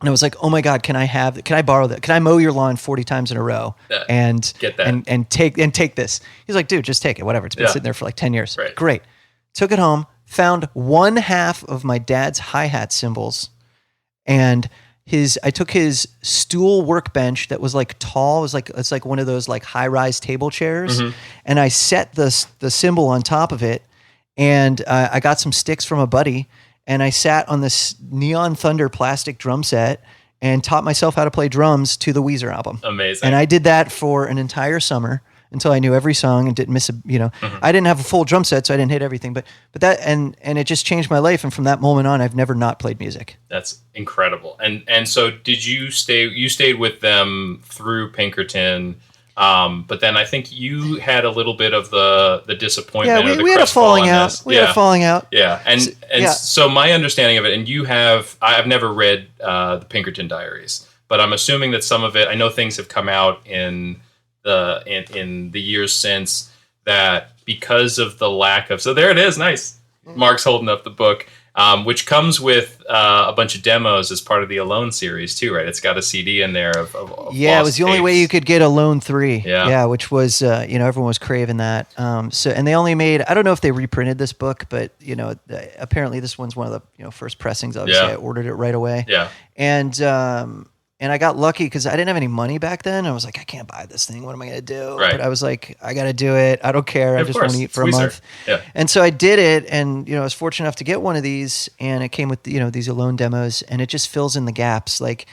And I was like, oh my God, can I borrow that? Can I mow your lawn 40 times in a row and get that and take this? He's like, dude, just take it. Whatever. It's been sitting there for like 10 years. Right. Great. Took it home, found one half of my dad's hi-hat cymbals, and I took his stool workbench that was like tall. It's like one of those like high-rise table chairs. And I set the cymbal on top of it, and I got some sticks from a buddy, and I sat on this Neon Thunder plastic drum set and taught myself how to play drums to the Weezer album. Amazing. And I did that for an entire summer until I knew every song and didn't miss I didn't have a full drum set, so I didn't hit everything, but that, and it just changed my life. And from that moment on, I've never not played music. That's incredible. And so did you stayed with them through Pinkerton? But then I think you had a little bit of the disappointment. Yeah, we had a falling out. We had a falling out. Yeah, so my understanding of it, and I've never read the Pinkerton diaries, but I'm assuming that some of it, I know things have come out in the years since, that because of the lack of, so there it is, nice. Mark's holding up the book, which comes with a bunch of demos as part of the Alone series too, right? It's got a CD in there of it was the only way you could get Alone 3. Yeah, which was everyone was craving that. So, and they only made, I don't know if they reprinted this book, but apparently this one's one of the first pressings. Obviously, I ordered it right away. Yeah, and I got lucky because I didn't have any money back then. I was like, I can't buy this thing. What am I going to do? Right. But I was like, I got to do it. I don't care. I just want to eat for a month. Yeah. And so I did it. And, I was fortunate enough to get one of these. And it came with, these Alone demos. And it just fills in the gaps. Like,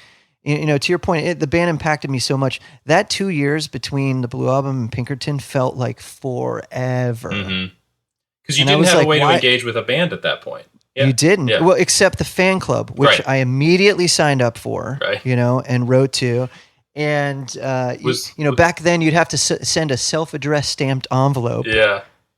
to your point, the band impacted me so much. That 2 years between the Blue Album and Pinkerton felt like forever. Because you didn't have a way to engage with a band at that point. Yeah. You didn't. Yeah. Well, except the fan club, which I immediately signed up for, and wrote to. And, back then you'd have to send a self-addressed stamped envelope,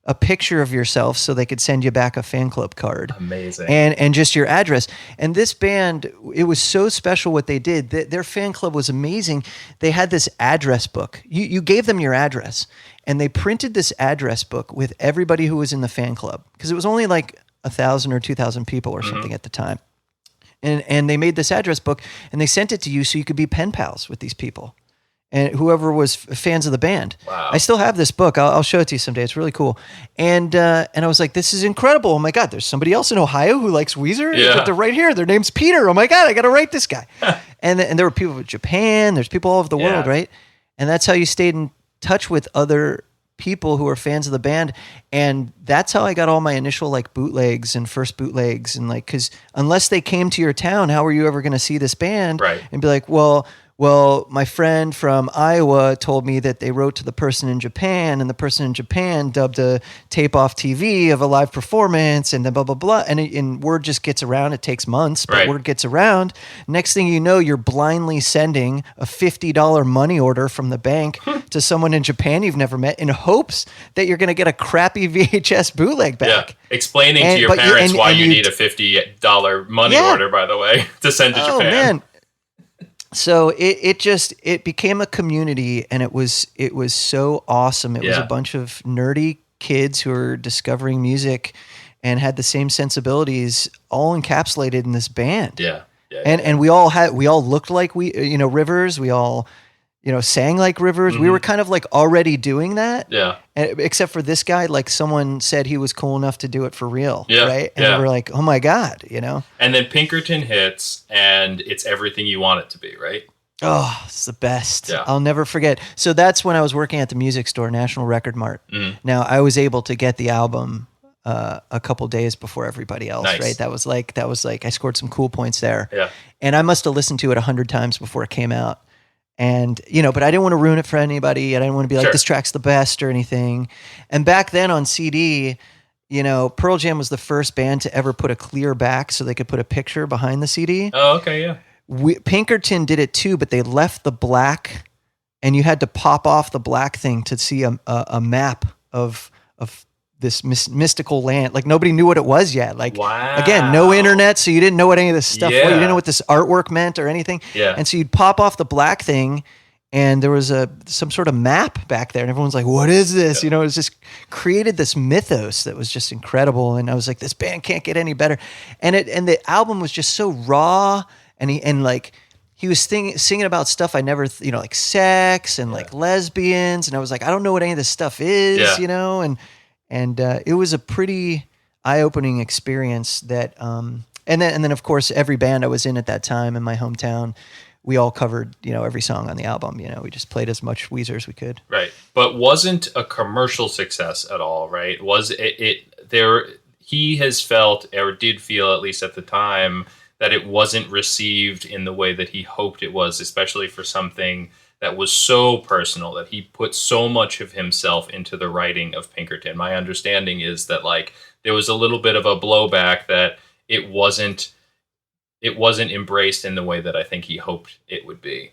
a picture of yourself so they could send you back a fan club card. Amazing. And just your address. And this band, it was so special what they did. Their fan club was amazing. They had this address book. You gave them your address, and they printed this address book with everybody who was in the fan club, because it was only like 1,000 or 2,000 people or something at the time. And they made this address book, and they sent it to you so you could be pen pals with these people and whoever was fans of the band. Wow. I still have this book. I'll show it to you someday. It's really cool. And I was like, this is incredible. Oh my God, there's somebody else in Ohio who likes Weezer. Yeah. They're right here. Their name's Peter. Oh my God, I got to write this guy. and there were people from Japan. There's people all over the world, right? And that's how you stayed in touch with other people who are fans of the band. And that's how I got all my initial like bootlegs and first bootlegs. And like, because unless they came to your town, how were you ever going to see this band? Right. And be like, well, Well, my friend from Iowa told me that they wrote to the person in Japan, and the person in Japan dubbed a tape off TV of a live performance, and then blah, blah, blah. And word just gets around. It takes months, but word gets around. Next thing you know, you're blindly sending a $50 money order from the bank to someone in Japan you've never met in hopes that you're going to get a crappy VHS bootleg back. Yeah. Explaining to your parents why you need a $50 money order, by the way, to send to Japan. Man. So it became a community, and it was so awesome. It was a bunch of nerdy kids who were discovering music and had the same sensibilities, all encapsulated in this band. And we all looked like Rivers. We all sang like Rivers. Mm-hmm. We were kind of like already doing that. Yeah. Except for this guy, like someone said he was cool enough to do it for real. Yeah. Right. And we were like, oh my God, And then Pinkerton hits, and it's everything you want it to be, right? Oh, it's the best. Yeah. I'll never forget. So that's when I was working at the music store, National Record Mart. Mm. Now I was able to get the album a couple days before everybody else, right? That was like I scored some cool points there. Yeah. And I must have listened to it 100 times before it came out. And, but I didn't want to ruin it for anybody. I didn't want to be like, this track's the best or anything. And back then on CD, Pearl Jam was the first band to ever put a clear back so they could put a picture behind the CD. Oh, okay, yeah. Pinkerton did it too, but they left the black, and you had to pop off the black thing to see a map of this mystical land. Like nobody knew what it was yet. Like again, no internet, so you didn't know what any of this stuff was. You didn't know what this artwork meant or anything. Yeah. And so you'd pop off the black thing, and there was some sort of map back there, and everyone's like, "What is this?" It was just created this mythos that was just incredible. And I was like, "This band can't get any better." And the album was just so raw, and he was singing about stuff I never, like sex and like lesbians, and I was like, I don't know what any of this stuff is, And it was a pretty eye-opening experience that, and then of course every band I was in at that time in my hometown, we all covered, every song on the album. We just played as much Weezer as we could. Right, but wasn't a commercial success at all, right? Was it there? He has felt, or did feel at least at the time, that it wasn't received in the way that he hoped it was, especially for something that was so personal, that he put so much of himself into the writing of Pinkerton. My understanding is that there was a little bit of a blowback, that it wasn't embraced in the way that I think he hoped it would be.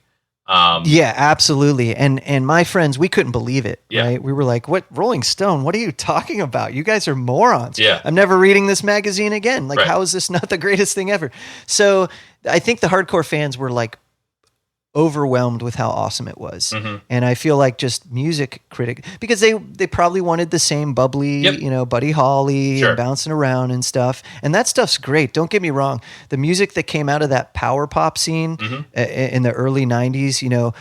Yeah, absolutely. And my friends, we couldn't believe it, right? We were like, what, Rolling Stone, what are you talking about? You guys are morons. Yeah. I'm never reading this magazine again. Like, how is this not the greatest thing ever? So I think the hardcore fans were like overwhelmed with how awesome it was. Mm-hmm. And I feel like just music critic, because they probably wanted the same bubbly, Buddy Holly and bouncing around and stuff. And that stuff's great. Don't get me wrong. The music that came out of that power pop scene in the early 90s,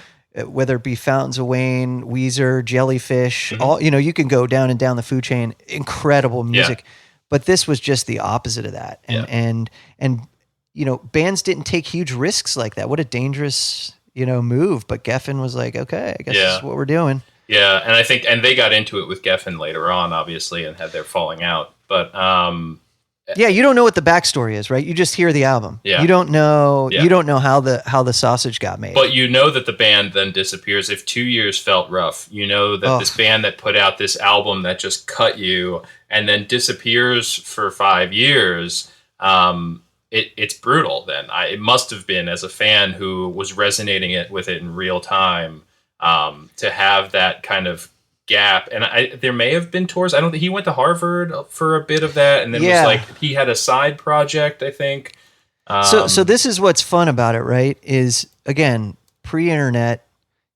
whether it be Fountains of Wayne, Weezer, Jellyfish, all, you can go down and down the food chain, incredible music. But this was just the opposite of that. And bands didn't take huge risks like that. What a dangerous move, but Geffen was like, okay, I guess this is what we're doing. Yeah, and I think, and they got into it with Geffen later on, obviously, and had their falling out. But you don't know what the backstory is, right? You just hear the album. Yeah. You don't know. Yeah. You don't know how the sausage got made. But that the band then disappears. If 2 years felt rough, that this band that put out this album that just cut you and then disappears for 5 years. It's brutal then. It must have been, as a fan who was resonating with it in real time, to have that kind of gap. And there may have been tours. I don't think he went to Harvard for a bit of that, and then was like, he had a side project, I think. So this is what's fun about it, right? Is, again, pre-internet,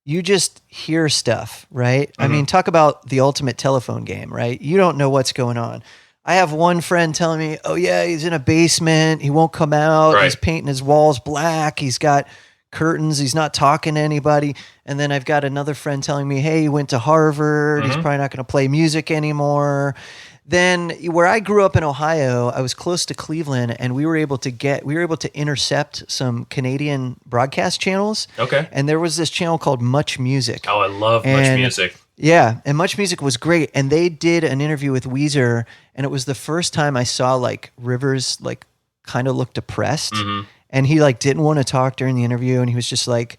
you just hear stuff, right? Mm-hmm. I mean, talk about the ultimate telephone game, right? You don't know what's going on. I have one friend telling me, oh yeah, he's in a basement. He won't come out. Right. He's painting his walls black. He's got curtains. He's not talking to anybody. And then I've got another friend telling me, hey, he went to Harvard. Mm-hmm. He's probably not going to play music anymore. Then where I grew up in Ohio, I was close to Cleveland, and we were able to intercept some Canadian broadcast channels. Okay. And there was this channel called Much Music. Oh, I love Much Music. Yeah, and Much Music was great, and they did an interview with Weezer, and it was the first time I saw Rivers kind of look depressed, and he didn't want to talk during the interview, and he was just like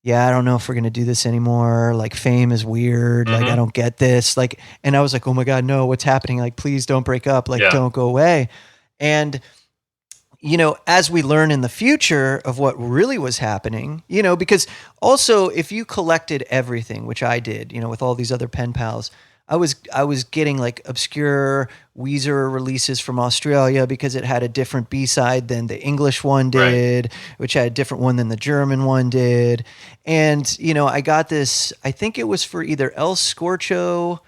yeah, I don't know if we're going to do this anymore. Like, fame is weird. Like, I don't get this. Like, and I was like, oh my God, no, what's happening? Like, please don't break up. Like, don't go away. And, you know, as we learn in the future of what really was happening, you know, because also if you collected everything, which I did, you know, with all these other pen pals, I was getting like obscure Weezer releases from Australia because it had a different B-side than the English one did, which had a different one than the German one did. And, you know, I got this, I think it was for either El Scorcho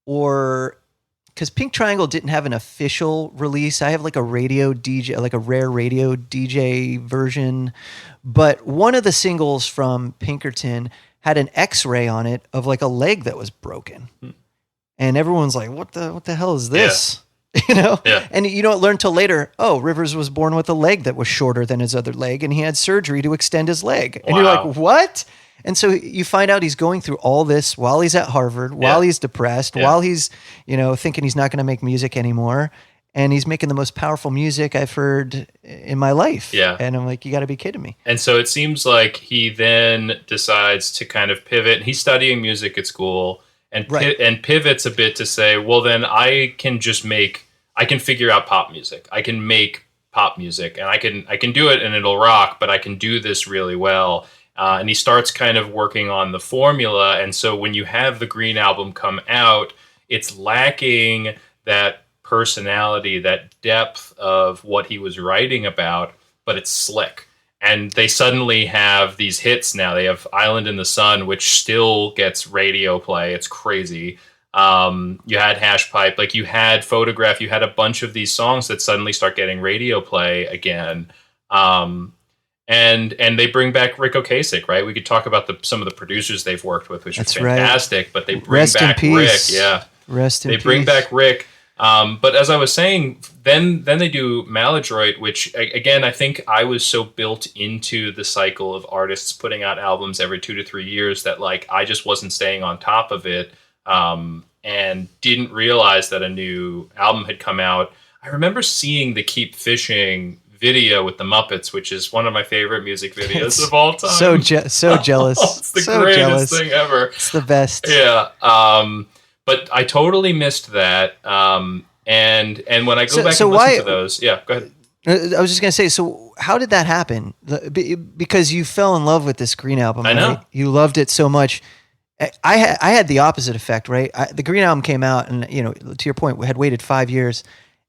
or, because Pink Triangle didn't have an official release. I have like a radio DJ, like a rare radio DJ version. But one of the singles from Pinkerton had an X-ray on it of like a leg that was broken. And everyone's like, what the hell is this? Yeah. You know? Yeah. And you don't learn till later, oh, Rivers was born with a leg that was shorter than his other leg, and he had surgery to extend his leg. And you're like, what? And so you find out he's going through all this while he's at Harvard, while he's depressed, while he's, you know, thinking he's not going to make music anymore. And he's making the most powerful music I've heard in my life. Yeah. And I'm like, you got to be kidding me. And so it seems like he then decides to kind of pivot. He's studying music at school. And and pivots a bit to say, well, then I can figure out pop music. I can make pop music, and I can do it, and it'll rock. But I can do this really well. And he starts kind of working on the formula. And so when you have the Green Album come out, it's lacking that personality, that depth of what he was writing about, but it's slick. And they suddenly have these hits now. They have Island in the Sun, which still gets radio play. It's crazy. You had Hash Pipe, like you had Photograph. You had a bunch of these songs that suddenly start getting radio play again. And they bring back Rick Ocasek, right? We could talk about some of the producers they've worked with, which is fantastic. Right. But they bring back Rick. Yeah, Rest in peace. They bring back Rick. But as I was saying, then they do Maladroid, which again, I think I was so built into the cycle of artists putting out albums every 2 to 3 years that like I just wasn't staying on top of it, and didn't realize that a new album had come out. I remember seeing the Keep Fishing video with the Muppets, which is one of my favorite music videos of all time. So jealous. It's the greatest thing ever. It's the best. Yeah. But I totally missed that. And when I go back and listen to those, go ahead. I was just going to say, so how did that happen? Because you fell in love with this Green Album, right? I know. You loved it so much. I had the opposite effect, right? The Green Album came out, and you know, to your point, we had waited 5 years,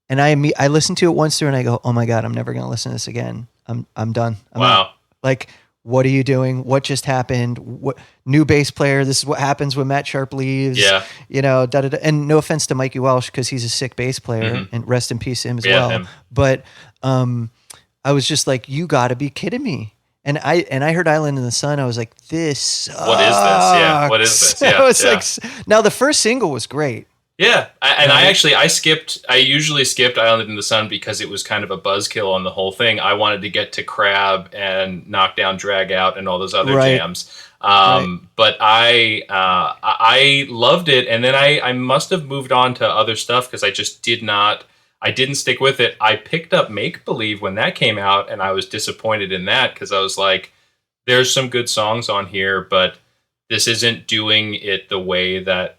and I listened to it once through, and I go, oh my God, I'm never going to listen to this again. I'm done. I'm out. Like, what are you doing? What just happened? What new bass player? This is what happens when Matt Sharp leaves. Yeah. You know, And no offense to Mikey Welsh, because he's a sick bass player, and rest in peace to him as well. Him. But I was just like, you got to be kidding me. And I heard Island in the Sun. I was like, this sucks. What is this? Yeah. What is this? Yeah. Like, now the first single was great. Yeah, I usually skipped Island in the Sun because it was kind of a buzzkill on the whole thing. I wanted to get to Crab and Knock Down, Drag Out, and all those other jams. But I loved it, and then I must have moved on to other stuff because I just didn't stick with it. I picked up Make Believe when that came out, and I was disappointed in that because I was like, there's some good songs on here, but this isn't doing it the way that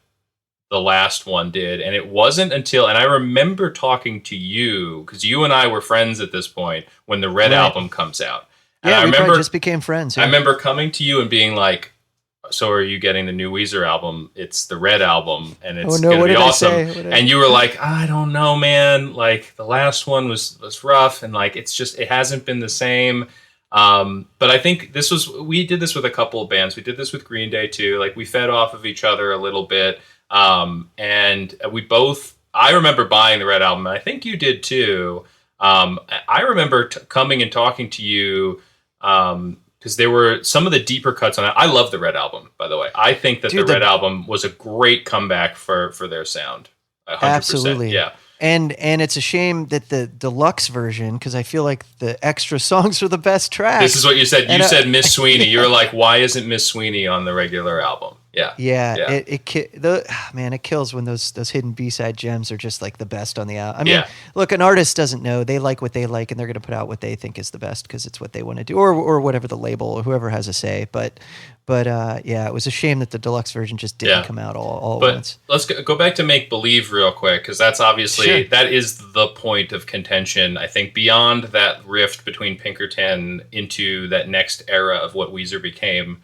the last one did. And it wasn't until, and I remember talking to you, because you and I were friends at this point, when the Red Album comes out. And I remember just became friends. Yeah. I remember coming to you and being like, so are you getting the new Weezer album? It's the Red Album, and it's going to be awesome. And you were like, I don't know, man. Like, the last one was rough, and like, it hasn't been the same. But I think we did this with a couple of bands. We did this with Green Day too. Like, we fed off of each other a little bit. And I remember buying the Red Album, and I think you did too. I remember coming and talking to you, because there were some of the deeper cuts on it. I love the Red Album, by the way. I think that the Red Album was a great comeback for their sound. 100%. Absolutely. Yeah. And it's a shame that the deluxe version, because I feel like the extra songs are the best tracks. This is what you said. You said Miss Sweeney. You were like, why isn't Miss Sweeney on the regular album? Yeah. Yeah. It kills when those hidden B-side gems are just like the best on the album. I mean, look, an artist doesn't know. They like what they like, and they're going to put out what they think is the best because it's what they want to do, or whatever the label or whoever has a say. But it was a shame that the deluxe version just didn't come out all at once. Let's go back to Make Believe real quick, because that's obviously that is the point of contention. I think beyond that rift between Pinkerton into that next era of what Weezer became,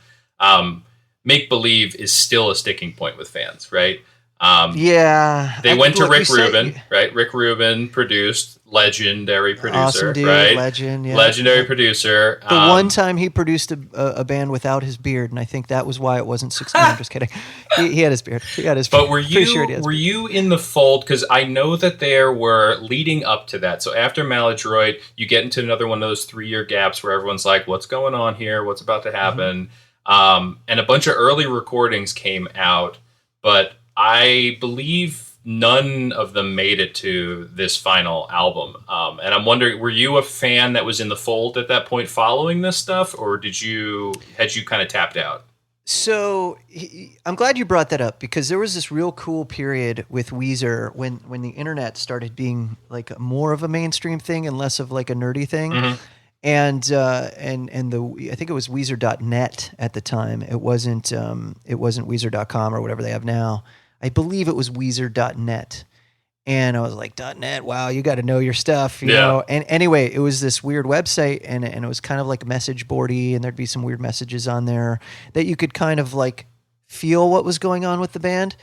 Make Believe is still a sticking point with fans, right? They went to Rick Rubin, right? Rick Rubin produced, legendary producer, awesome dude, right? Legendary producer. The one time he produced a band without his beard, and I think that was why it wasn't 16. I'm just kidding. He had his beard. But were you in the fold? Because I know that there were leading up to that. So after Maladroid, you get into another one of those 3-year gaps where everyone's like, "What's going on here? What's about to happen?" And a bunch of early recordings came out, but I believe none of them made it to this final album. And I'm wondering, were you a fan that was in the fold at that point following this stuff, or had you kind of tapped out? So I'm glad you brought that up, because there was this real cool period with Weezer when the internet started being like more of a mainstream thing and less of like a nerdy thing. Mm-hmm. And I think it was Weezer.net at the time. It wasn't Weezer.com or whatever they have now. I believe it was Weezer.net. And I was like, .net, wow, you got to know your stuff, you know? And anyway, it was this weird website, and it was kind of like message boardy, and there'd be some weird messages on there that you could kind of like feel what was going on with the band.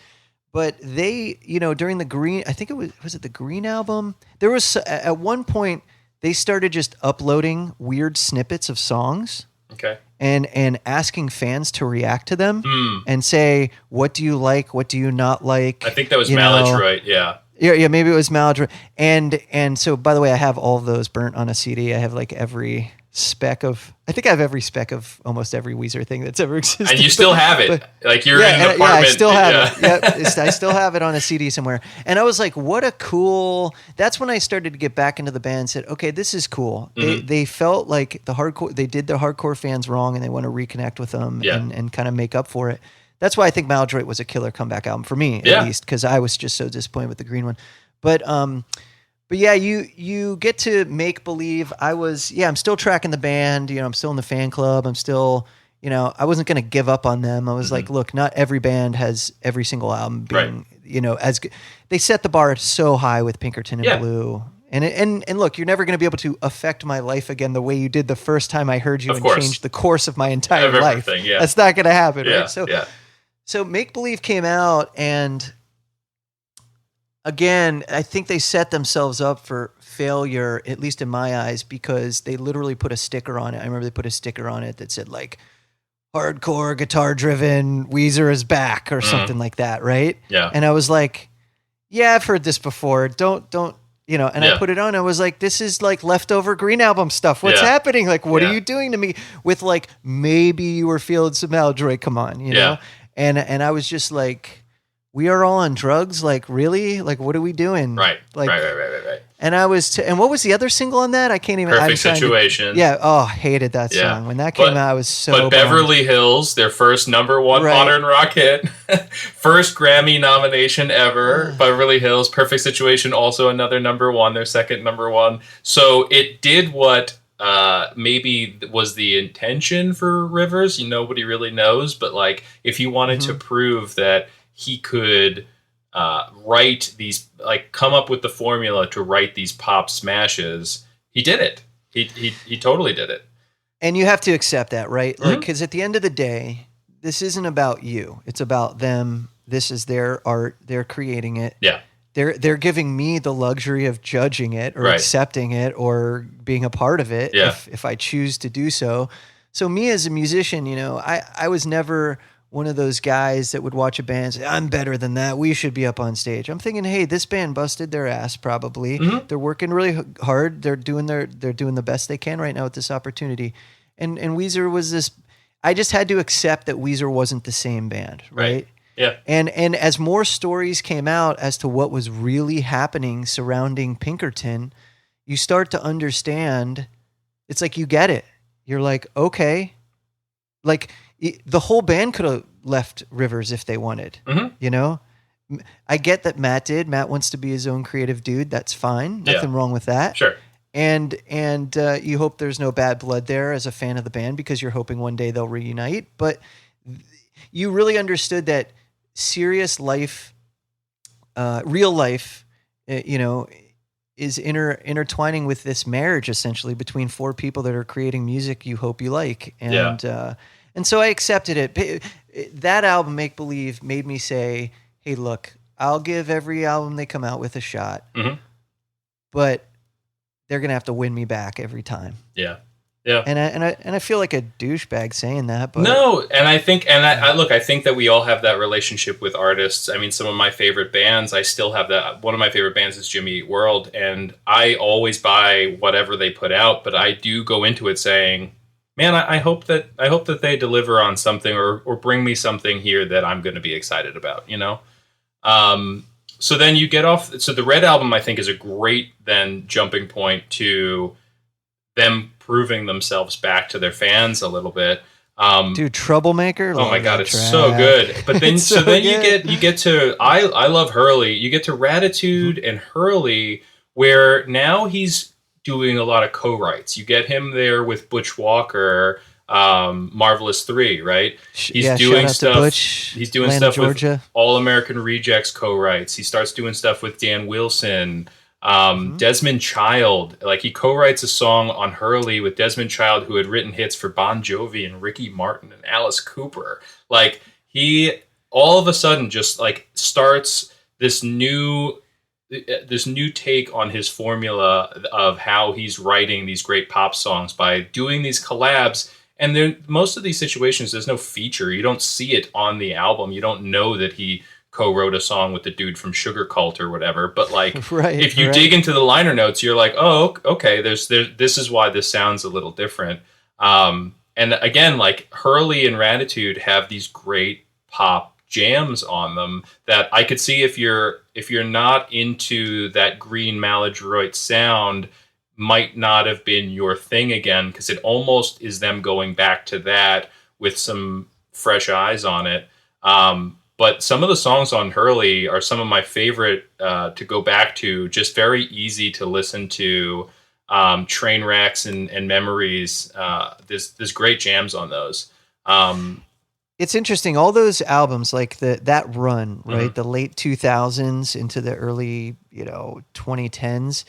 But they, during the Green, I think it was it the Green album? There was, at one point, they started just uploading weird snippets of songs. Okay. And asking fans to react to them and say, what do you like? What do you not like? I think that was Maladroid, yeah. Yeah, maybe it was Maladroid. And so, by the way, I have all of those burnt on a CD. I have like every spec of almost every Weezer thing that's ever existed. And you still have it. Like you're in an apartment. Yeah, I still have it. Yep, I still have it on a CD somewhere. And I was like, that's when I started to get back into the band and said, okay, this is cool. Mm-hmm. They felt like they did the hardcore fans wrong, and they want to reconnect with them and kind of make up for it. That's why I think Maladroid was a killer comeback album for me, at least, because I was just so disappointed with the Green one. But yeah, you get to Make Believe. I'm still tracking the band. I'm still in the fan club. I'm still, I wasn't going to give up on them. I was like, look, not every band has every single album being, as good. They set the bar so high with Pinkerton and Blue. And look, you're never going to be able to affect my life again the way you did the first time I heard you change the course of my entire life. Yeah. That's not going to happen, right? So Make Believe came out, and again, I think they set themselves up for failure, at least in my eyes, because they literally put a sticker on it. I remember they put a sticker on it that said like, hardcore guitar driven Weezer is back or something like that. Right. Yeah. And I was like, yeah, I've heard this before. Don't, I put it on. I was like, this is like leftover Green Album stuff. What's happening? Like, what are you doing to me with like, maybe you were feeling some Maladroid, come on, you know? And I was just like, we are all on drugs. Like, really? Like, what are we doing? Right. Like, right. And I was, and what was the other single on that? I can't even. Perfect Situation. Hated that song when that came out. I was so. But Beverly Hills, their first number one modern rock hit, first Grammy nomination ever. Beverly Hills, Perfect Situation, also another number one. Their second number one. So it did what maybe was the intention for Rivers. Nobody really knows, but like if you wanted to prove that he could write these, like come up with the formula to write these pop smashes, he did it. He totally did it. And you have to accept that, right? Like, because at the end of the day, this isn't about you. It's about them. This is their art. They're creating it. Yeah. They're giving me the luxury of judging it or accepting it or being a part of it if I choose to do so. So me as a musician, I was never one of those guys that would watch a band and say, I'm better than that. We should be up on stage. I'm thinking, hey, this band busted their ass probably. Mm-hmm. They're working really hard. They're doing the best they can right now with this opportunity. And Weezer was this, I just had to accept that Weezer wasn't the same band, right? Yeah. And as more stories came out as to what was really happening surrounding Pinkerton, you start to understand, it's like you get it. You're like, okay. Like the whole band could have left Rivers if they wanted. You know, I get that Matt did. Matt wants to be his own creative dude. That's fine. Nothing wrong with that. Sure. And you hope there's no bad blood there as a fan of the band because you're hoping one day they'll reunite. But you really understood that serious life, real life, you know, is intertwining with this marriage essentially between four people that are creating music you hope you like. And so I accepted it. That album, Make Believe, made me say, hey, look, I'll give every album they come out with a shot, but they're going to have to win me back every time. Yeah. Yeah. And I feel like a douchebag saying that, but no. And I think that we all have that relationship with artists. I mean, some of my favorite bands, I still have that. One of my favorite bands is Jimmy Eat World, and I always buy whatever they put out, but I do go into it saying, man, I hope that they deliver on something or bring me something here that I'm going to be excited about, you know? So then you get off. So the Red Album, I think, is a great then jumping point to them proving themselves back to their fans a little bit. Dude, Troublemaker. Oh my God, it's so good. But then, you get to, I love Hurley. You get to Ratitude and Hurley, where now he's doing a lot of co-writes. You get him there with Butch Walker, Marvelous 3, right? He's doing stuff. Butch, he's doing Atlanta, stuff Georgia. with All American Rejects co-writes. He starts doing stuff with Dan Wilson. Desmond Child, like he co-writes a song on Hurley with Desmond Child, who had written hits for Bon Jovi and Ricky Martin and Alice Cooper. Like he all of a sudden just like starts this new take on his formula of how he's writing these great pop songs by doing these collabs. And then most of these situations, there's no feature. You don't see it on the album. You don't know that he co-wrote a song with the dude from Sugar Cult or whatever, but like if you dig into the liner notes, you're like, oh, okay, this is why this sounds a little different. And again, like Hurley and Ratitude have these great pop jams on them that I could see if you're not into that green Maladroid sound, might not have been your thing again, because it almost is them going back to that with some fresh eyes on it. But some of the songs on Hurley are some of my favorite to go back to, just very easy to listen to. Train Wrecks and Memories. There's great jams on those. It's interesting. All those albums, like that run, right? The late 2000s into the early, 2010s,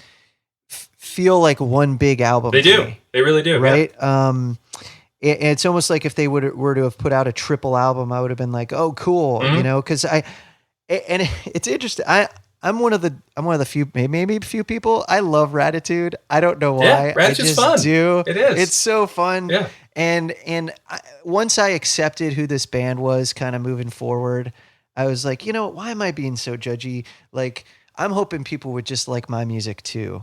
feel like one big album. They do. They really do. Right? Yeah. It's almost like if they were to have put out a triple album, I would have been like, "Oh, cool," because it's interesting. I'm one of the few, maybe a few people. I love Ratitude. I don't know why. Yeah, Ratitude's fun. Do. It is. It's so fun. Yeah. And once I accepted who this band was, kind of moving forward, I was like, why am I being so judgy? Like, I'm hoping people would just like my music too,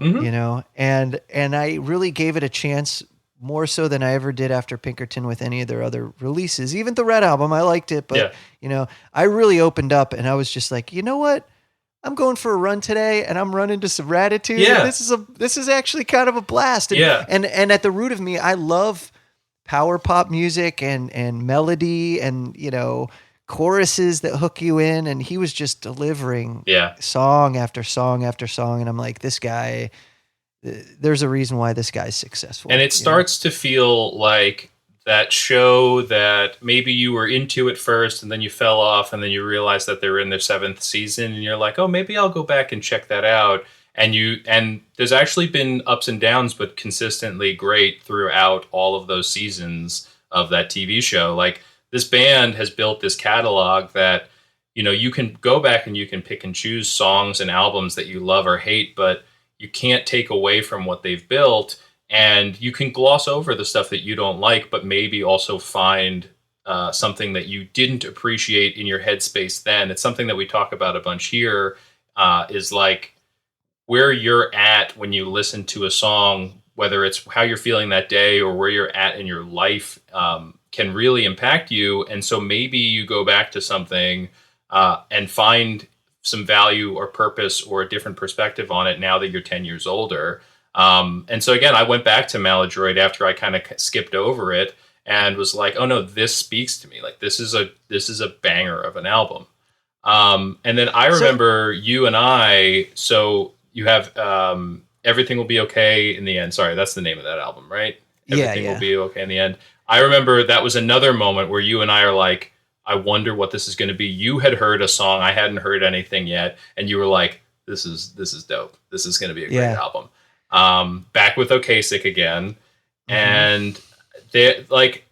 And I really gave it a chance. More so than I ever did after Pinkerton with any of their other releases. Even the Red Album, I liked it, but I really opened up and I was just like, you know what? I'm going for a run today and I'm running to some Ratitude. Yeah. This is actually kind of a blast. And at the root of me, I love power pop music and melody and, choruses that hook you in. And he was just delivering song after song after song. And I'm like, this guy, there's a reason why this guy's successful. And it starts to feel like that show that maybe you were into at first and then you fell off and then you realize that they're in their 7th season and you're like, oh, maybe I'll go back and check that out. And there's actually been ups and downs, but consistently great throughout all of those seasons of that TV show. Like this band has built this catalog that, you can go back and you can pick and choose songs and albums that you love or hate, but you can't take away from what they've built, and you can gloss over the stuff that you don't like, but maybe also find something that you didn't appreciate in your headspace then. It's something that we talk about a bunch here, is like where you're at when you listen to a song, whether it's how you're feeling that day or where you're at in your life, can really impact you. And so maybe you go back to something and find some value or purpose or a different perspective on it now that you're 10 years older. And so again, I went back to Maladroid after I kind of skipped over it. and was like, oh no, this speaks to me. Like this is a banger of an album. And then I remember you and I, so you have Everything Will Be Okay in the End. Sorry, that's the name of that album, right? Everything Will Be Okay in the End. I remember that was another moment where you and I are like, I wonder what this is going to be. You had heard a song, I hadn't heard anything yet, and you were like, this is dope. This is going to be a great album. Back with Oasis again, and they like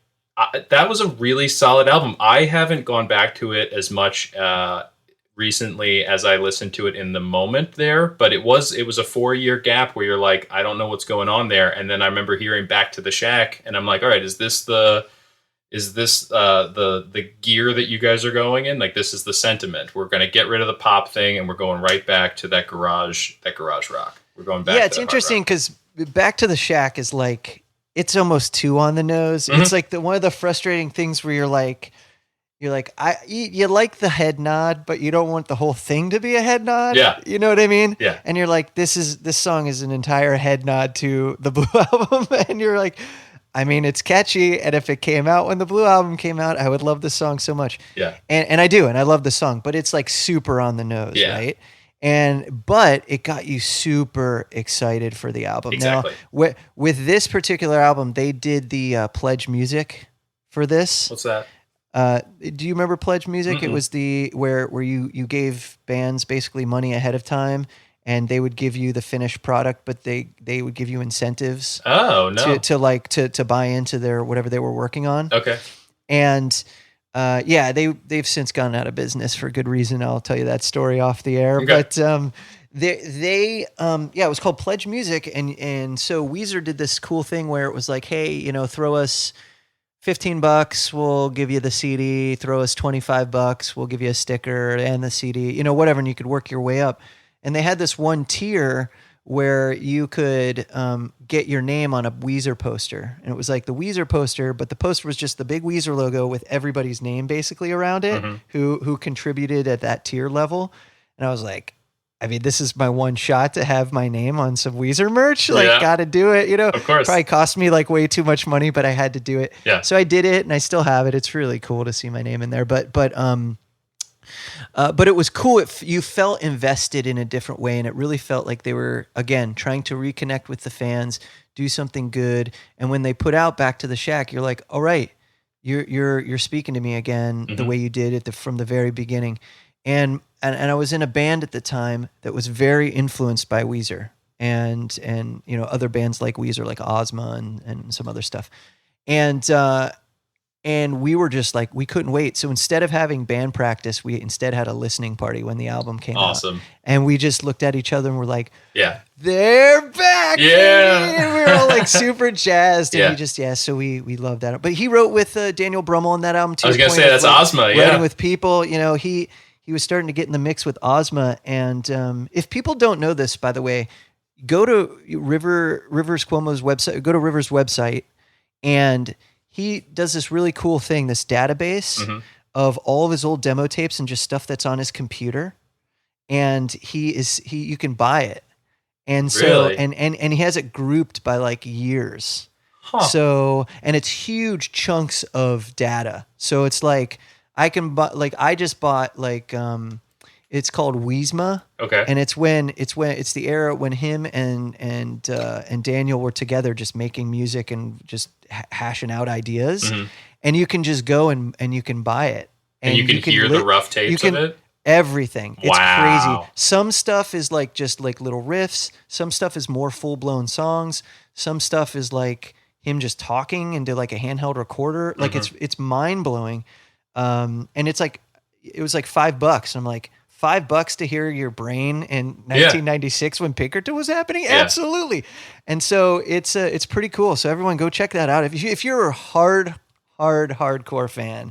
that was a really solid album. I haven't gone back to it as much recently as I listened to it in the moment there, but it was a 4-year gap where you're like, I don't know what's going on there. And then I remember hearing Back to the Shack, and I'm like, all right, is this the gear that you guys are going in? Like, this is the sentiment. We're going to get rid of the pop thing, and we're going right back to that garage rock. We're going back. Yeah, it's interesting because Back to the Shack is like, it's almost too on the nose. It's like one of the frustrating things where you're like, you like the head nod, but you don't want the whole thing to be a head nod. Yeah. You know what I mean? Yeah. And you're like, this song is an entire head nod to the Blue Album. And you're like, I mean, it's catchy. And if it came out when the Blue Album came out, I would love the song so much. Yeah. And I do. And I love the song, but it's like super on the nose. Yeah. Right. But it got you super excited for the album. Exactly. Now, with this particular album, they did the pledge music for this. What's that? Do you remember pledge music? Mm-mm. It was where you gave bands basically money ahead of time, and they would give you the finished product, but they would give you incentives. Oh no! To buy into their whatever they were working on. Okay. And they've since gone out of business for good reason. I'll tell you that story off the air. Okay. But it was called Pledge Music, and so Weezer did this cool thing where it was like, hey, throw us $15, we'll give you the CD. Throw us $25, we'll give you a sticker and the CD, whatever, and you could work your way up. And they had this one tier where you could get your name on a Weezer poster. And it was like the Weezer poster, but the poster was just the big Weezer logo with everybody's name basically around it, who contributed at that tier level. And I was like, I mean, this is my one shot to have my name on some Weezer merch. Got to do it, Of course. Probably cost me like way too much money, but I had to do it. Yeah. So I did it, and I still have it. It's really cool to see my name in there. But it was cool. You felt invested in a different way, and it really felt like they were, again, trying to reconnect with the fans, do something good. And when they put out Back to the Shack, you're like, all right, you're speaking to me again the way you did it from the very beginning. And I was in a band at the time that was very influenced by Weezer and other bands like Weezer, like Ozma and some other stuff. And we were just like, we couldn't wait. So instead of having band practice, we instead had a listening party when the album came out. Awesome. And we just looked at each other and were like, yeah, they're back. Yeah. Baby! And we were all like super jazzed. And so we loved that. But he wrote with Daniel Brummel on that album too. I was going to say, that's Ozma. Writing with people, he was starting to get in the mix with Ozma. And if people don't know this, by the way, go to Rivers Cuomo's website, go to Rivers' website, and he does this really cool thing, this database of all of his old demo tapes and just stuff that's on his computer. And you can buy it. And so, really? and he has it grouped by like years. Huh. So, and it's huge chunks of data. So it's like, I can buy, like, I just bought like, it's called Weezma. Okay. And it's the era when him and Daniel were together, just making music and just hashing out ideas. And you can just go and you can buy it. And you can hear the rough tapes of it? Everything. It's wow. crazy. Some stuff is like just like little riffs. Some stuff is more full blown songs. Some stuff is like him just talking into like a handheld recorder. Like it's mind blowing. And it's like, it was like $5. I'm like, $5 to hear your brain in 1996 when Pinkerton was happening? Yeah. Absolutely. And so it's pretty cool. So everyone go check that out. If you're a hardcore fan,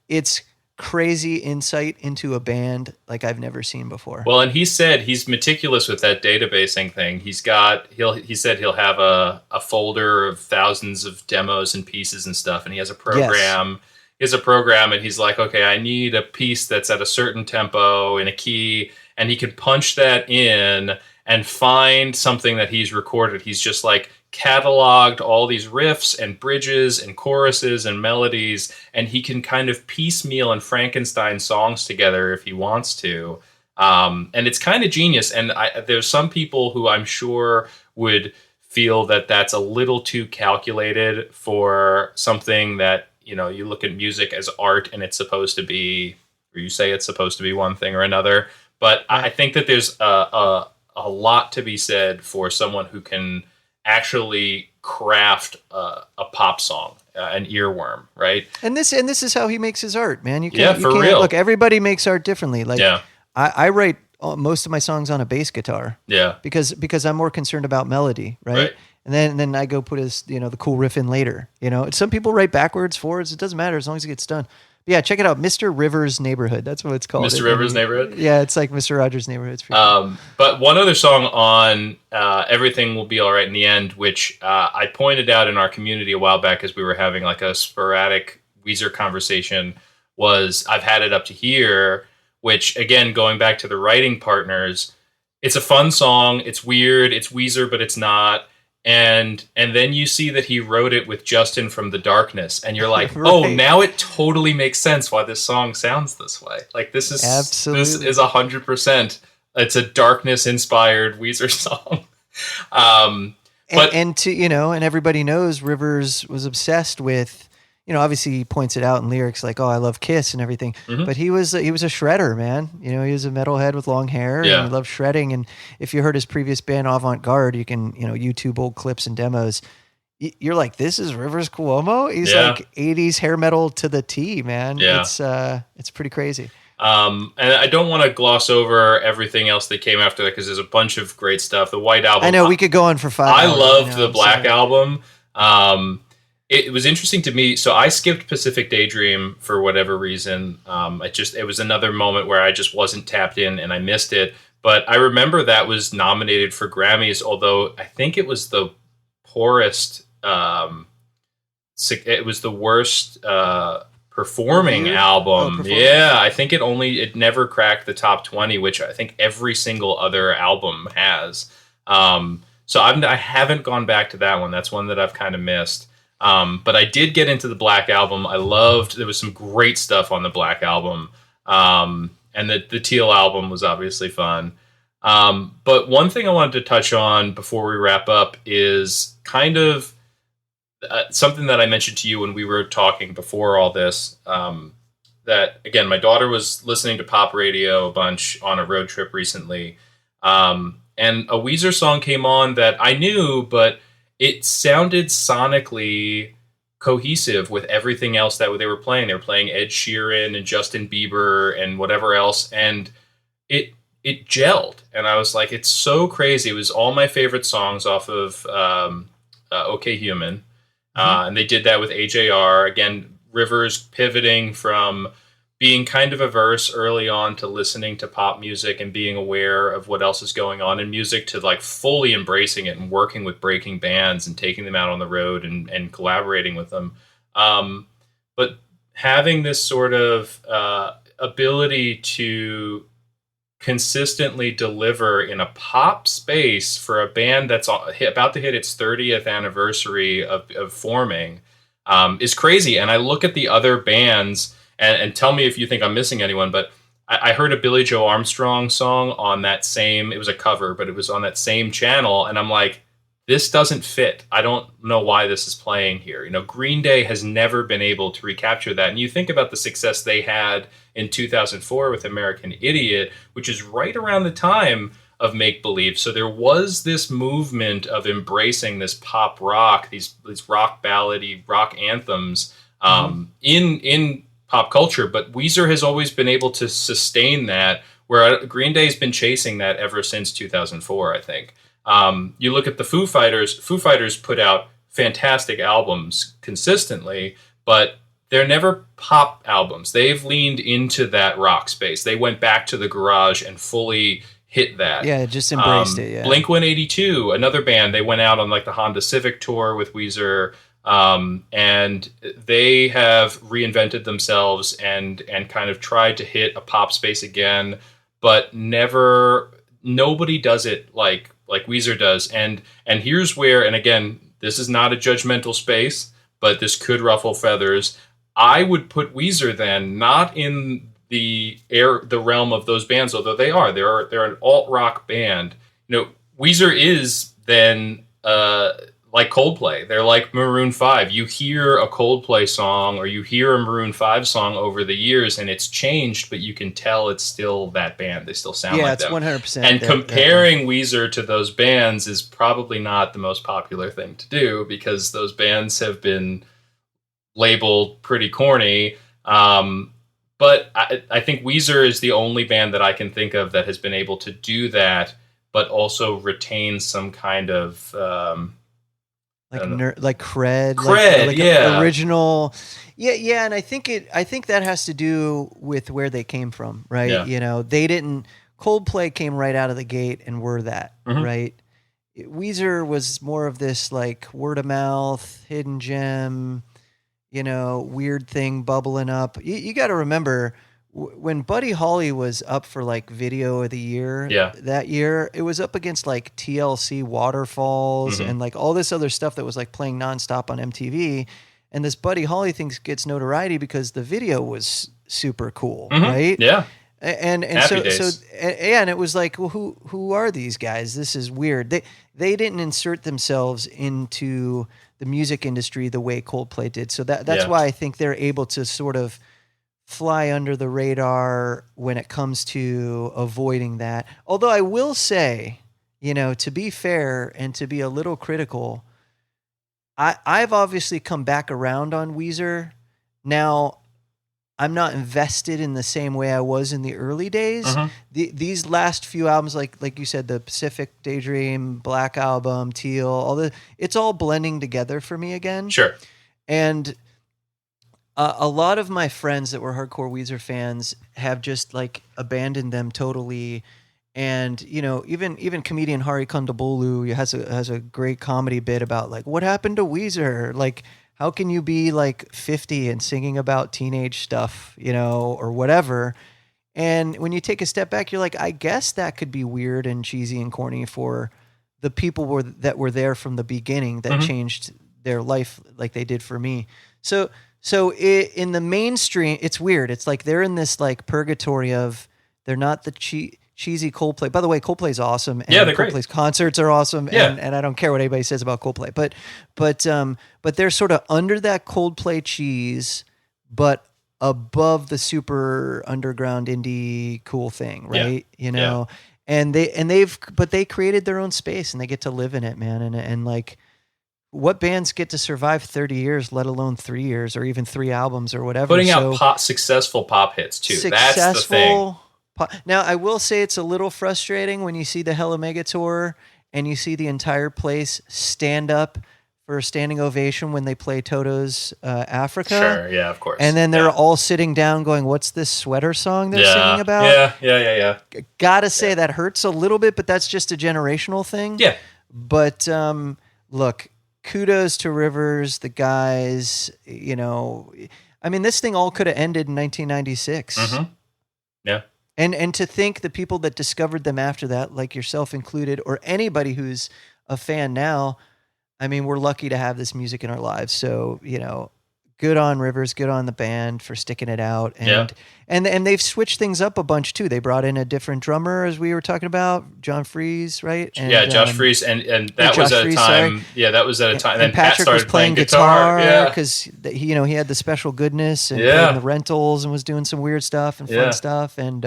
it's crazy insight into a band like I've never seen before. Well, and he said he's meticulous with that databasing thing. He said he'll have a folder of thousands of demos and pieces and stuff, and he has a program. Yes. He has a program, and he's like, okay, I need a piece that's at a certain tempo in a key, and he can punch that in and find something that he's recorded. He's just like cataloged all these riffs and bridges and choruses and melodies, and he can kind of piecemeal and Frankenstein songs together if he wants to. And it's kind of genius. And there's some people who I'm sure would feel that that's a little too calculated for something that, you know, you look at music as art and it's supposed to be, or you say it's supposed to be one thing or another. But I think that there's a lot to be said for someone who can actually craft a pop song, an earworm, right? And this is how he makes his art, man. You can't, real. Look, everybody makes art differently. Like, yeah. I write most of my songs on a bass guitar. Yeah. Because I'm more concerned about melody, right? And then I go put the cool riff in later. You know, some people write backwards, forwards. It doesn't matter as long as it gets done. But yeah, check it out, Mr. Rivers' Neighborhood. That's what it's called. Mr. Rivers' Neighborhood. Yeah, it's like Mr. Rogers' Neighborhood. It's pretty cool. But one other song on Everything Will Be All Right in the End, which I pointed out in our community a while back as we were having like a sporadic Weezer conversation, was I've Had It Up to Here, which, again, going back to the writing partners, it's a fun song. It's weird. It's Weezer, but it's not. And then you see that he wrote it with Justin from The Darkness, and you're like, right. Oh, now it totally makes sense why this song sounds this way. Like, this is 100%. It's a Darkness-inspired Weezer song. And everybody knows Rivers was obsessed with, obviously he points it out in lyrics like, oh, I love Kiss and everything. Mm-hmm. But he was a shredder, man. He was a metalhead with long hair, and he loved shredding. And if you heard his previous band, Avantgarde, you can, YouTube old clips and demos. You're like, this is Rivers Cuomo? He's like 80s hair metal to the T, man. Yeah. It's pretty crazy. And I don't want to gloss over everything else that came after that, because there's a bunch of great stuff. The White Album. I know, we could go on for 5 hours. I loved the Black Album. It was interesting to me. So I skipped Pacific Daydream for whatever reason. It was another moment where I just wasn't tapped in and I missed it. But I remember that was nominated for Grammys, although I think it was the poorest. It was the worst performing album. Yeah, I think it never cracked the top 20, which I think every single other album has. So I haven't gone back to that one. That's one that I've kind of missed. But I did get into the Black Album. There was some great stuff on the Black Album. And the Teal Album was obviously fun. But one thing I wanted to touch on before we wrap up is kind of something that I mentioned to you when we were talking before all this. That, again, my daughter was listening to pop radio a bunch on a road trip recently. And a Weezer song came on that I knew, but it sounded sonically cohesive with everything else that they were playing. They were playing Ed Sheeran and Justin Bieber and whatever else, and it gelled. And I was like, it's so crazy. It was all my favorite songs off of OK Human. And they did that with AJR. Again, Rivers pivoting from being kind of averse early on to listening to pop music and being aware of what else is going on in music, to like fully embracing it and working with breaking bands and taking them out on the road and collaborating with them. But having this sort of ability to consistently deliver in a pop space for a band that's about to hit its 30th anniversary of forming is crazy. And I look at the other bands, and tell me if you think I'm missing anyone, but I heard a Billy Joe Armstrong song on that same, it was a cover, but it was on that same channel, and I'm like, this doesn't fit. I don't know why this is playing here. Green Day has never been able to recapture that. And you think about the success they had in 2004 with American Idiot, which is right around the time of Make Believe. So there was this movement of embracing this pop rock, these rock ballady, rock anthems in pop culture, but Weezer has always been able to sustain that, where Green Day's been chasing that ever since 2004, I think. You look at the Foo Fighters put out fantastic albums consistently, but they're never pop albums. They've leaned into that rock space. They went back to the garage and fully hit that. Yeah, just embraced it, yeah. Blink-182, another band, they went out on like the Honda Civic tour with Weezer, and they have reinvented themselves and kind of tried to hit a pop space again, but nobody does it like Weezer does. And here's where, and again, this is not a judgmental space, but this could ruffle feathers. I would put Weezer then not in the realm of those bands, although they're an alt rock band. Weezer is then like Coldplay. They're like Maroon 5. You hear a Coldplay song or you hear a Maroon 5 song over the years and it's changed, but you can tell it's still that band. They still sound like them. Yeah, it's 100%. And comparing Weezer to those bands is probably not the most popular thing to do because those bands have been labeled pretty corny. But I think Weezer is the only band that I can think of that has been able to do that, but also retain some kind of like cred, like yeah, original, yeah. And I think that has to do with where they came from, right? Yeah. They didn't. Coldplay came right out of the gate and were that, right? Weezer was more of this like word of mouth, hidden gem, weird thing bubbling up. You got to remember when Buddy Holly was up for like video of the year that year, it was up against like TLC Waterfalls and like all this other stuff that was like playing nonstop on MTV. And this Buddy Holly thing gets notoriety because the video was super cool, right? Yeah. And and it was like, well, who are these guys? This is weird. They didn't insert themselves into the music industry the way Coldplay did. So that's why I think they're able to sort of fly under the radar when it comes to avoiding that. Although I will say, to be fair and to be a little critical, I've obviously come back around on Weezer. Now, I'm not invested in the same way I was in the early days. These last few albums, like you said, the Pacific Daydream, Black Album, Teal, it's all blending together for me again. Sure. And a lot of my friends that were hardcore Weezer fans have just like abandoned them totally. And even comedian Hari Kondabolu has a great comedy bit about like what happened to Weezer, like. How can you be like 50 and singing about teenage stuff, or whatever? And when you take a step back, you're like, I guess that could be weird and cheesy and corny for the people that were there from the beginning that changed their life like they did for me. So in the mainstream, it's weird. It's like they're in this like purgatory of they're not the cheesy Coldplay. By the way, Coldplay's awesome. And yeah, they're Coldplay's great. Concerts are awesome. Yeah. And I don't care what anybody says about Coldplay. But they're sort of under that Coldplay cheese, but above the super underground indie cool thing, right? Yeah. And they created their own space and they get to live in it, man. And like what bands get to survive 30 years, let alone 3 years or even 3 albums or whatever. Putting out successful pop hits too. That's the thing. Now, I will say it's a little frustrating when you see the Hella Mega Tour and you see the entire place stand up for a standing ovation when they play Toto's Africa. Sure, yeah, of course. And then they're all sitting down going, what's this sweater song they're singing about? Yeah. Gotta say that hurts a little bit, but that's just a generational thing. Yeah. But look, kudos to Rivers, the guys, this thing all could have ended in 1996. Yeah. And to think the people that discovered them after that, like yourself included, or anybody who's a fan now, we're lucky to have this music in our lives. So, good on Rivers, good on the band for sticking it out. And they've switched things up a bunch too. They brought in a different drummer, as we were talking about, John Freeze, right? And, Josh Freeze, and that was at a time. Yeah, that was at a time. And then Patrick Pat was started playing guitar because he had the special goodness and playing the rentals and was doing some weird stuff and fun stuff. And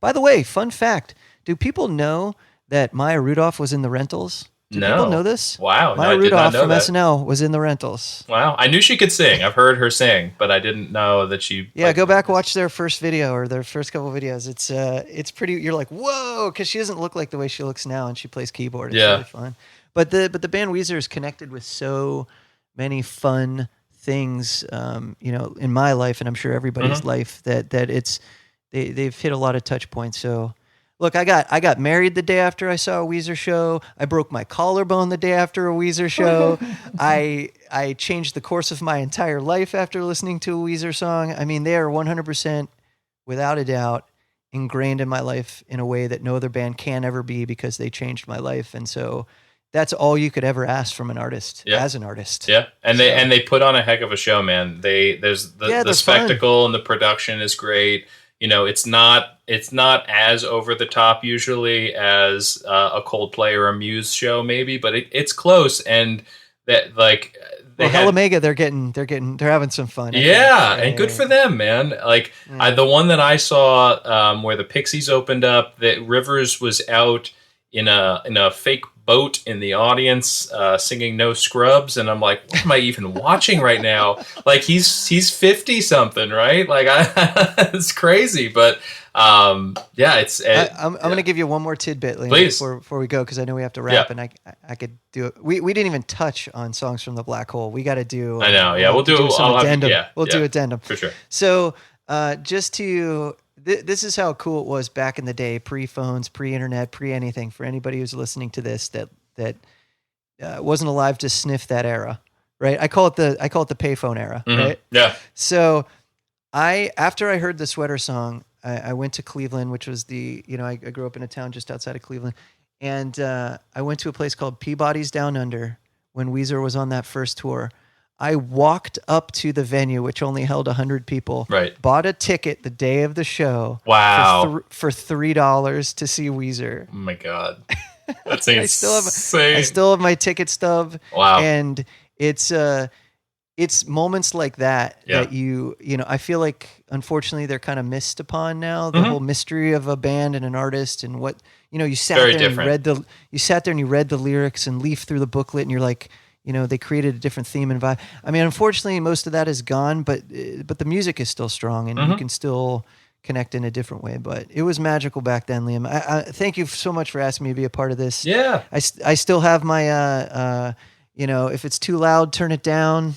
by the way, fun fact: do people know that Maya Rudolph was in the rentals? Do people know this? Wow. Maya Rudolph from SNL was in the rentals. Wow. I knew she could sing. I've heard her sing, but I didn't know that she... Yeah, go back, watch their first video or their first couple videos. It's pretty... You're like, whoa, because she doesn't look like the way she looks now, and she plays keyboard. It's really fun. But the band Weezer is connected with so many fun things, in my life, and I'm sure everybody's life, that they've hit a lot of touch points, so... Look, I got married the day after I saw a Weezer show. I broke my collarbone the day after a Weezer show. I changed the course of my entire life after listening to a Weezer song. They are 100%, without a doubt, ingrained in my life in a way that no other band can ever be, because they changed my life. And so that's all you could ever ask from an artist as an artist. Yeah. And they put on a heck of a show, man. There's the spectacle fun. and the production is great. You know, it's not as over the top usually as a Coldplay or a Muse show maybe, but it's close. And that, like, Hell Omega, they're having some fun. And good for them, man. Like the one that I saw where the Pixies opened up, that Rivers was out in a fake boat in the audience singing No Scrubs, and I'm like, what am I even watching right now? Like he's 50 something, right? Like it's crazy, but I'm going to give you one more tidbit, Liam, please, before we go, because I know we have to wrap, and I could do it. We didn't even touch on Songs from the Black Hole. We got to do. I know. Yeah, we'll do some addendum. We'll do addendum for sure. So just to. This is how cool it was back in the day, pre-phones, pre-internet, pre-anything. For anybody who's listening to this that wasn't alive to sniff that era, right? I call it the payphone era, right? Yeah. So after I heard the Sweater Song, I went to Cleveland, which was I grew up in a town just outside of Cleveland, and I went to a place called Peabody's Down Under when Weezer was on that first tour. I walked up to the venue, which only held 100 people. Right. Bought a ticket the day of the show. Wow. For $3 to see Weezer. Oh my God, that's insane. I still have my ticket stub. Wow. And it's moments like that that I feel like unfortunately they're kind of missed upon now. The whole mystery of a band and an artist, and what you sat Very there different. and you read the lyrics and leafed through the booklet, and you're like. They created a different theme and vibe. I mean, unfortunately, most of that is gone, but the music is still strong, and you can still connect in a different way. But it was magical back then, Liam. I thank you so much for asking me to be a part of this. Yeah. I still have my, if it's too loud, turn it down.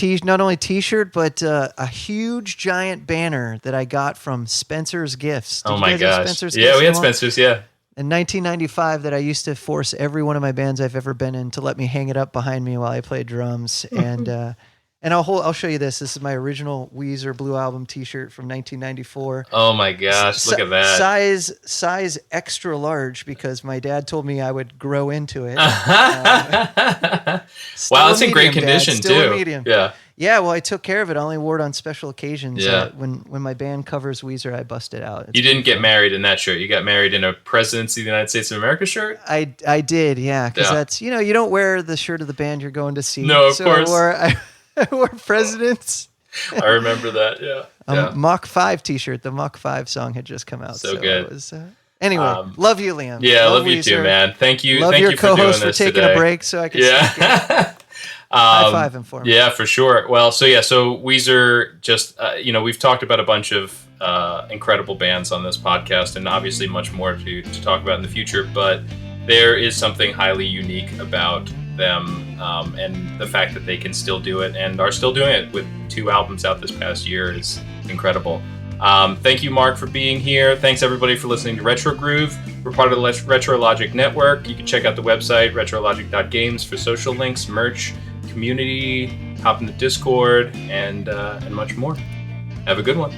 Not only T-shirt, but a huge giant banner that I got from Spencer's Gifts. Oh my gosh! Yeah, we had Spencer's. Yeah. In 1995, that I used to force every one of my bands I've ever been in to let me hang it up behind me while I played drums. And I'll show you this. This is my original Weezer Blue Album T-shirt from 1994. Oh my gosh! Look at that. Size extra large, because my dad told me I would grow into it. Wow, it's in great condition Still too. A medium. Yeah. Yeah, well, I took care of it. I only wore it on special occasions. Yeah. When my band covers Weezer, I bust it out. You didn't get married in that shirt. You got married in a Presidency of the United States of America shirt? I did, yeah. Because that's, you don't wear the shirt of the band you're going to see. No, of course. I wore Presidents. I remember that, yeah. Mach 5 t-shirt. The Mach 5 song had just come out. So good. It was, anyway, love you, Liam. Yeah, love Weezer. you too, man. Thank you. Love Thank your you for doing co-host this for taking today. a break so I could high five him for me. Yeah, for sure. Well, so Weezer, just we've talked about a bunch of incredible bands on this podcast, and obviously much more to talk about in the future. But there is something highly unique about them, and the fact that they can still do it and are still doing it with 2 albums out this past year is incredible. Thank you, Mark, for being here. Thanks, everybody, for listening to Retro Groove. We're part of the RetroLogic Network. You can check out the website, retrologic.games, for social links, merch, community, hop in the Discord, and much more. Have a good one.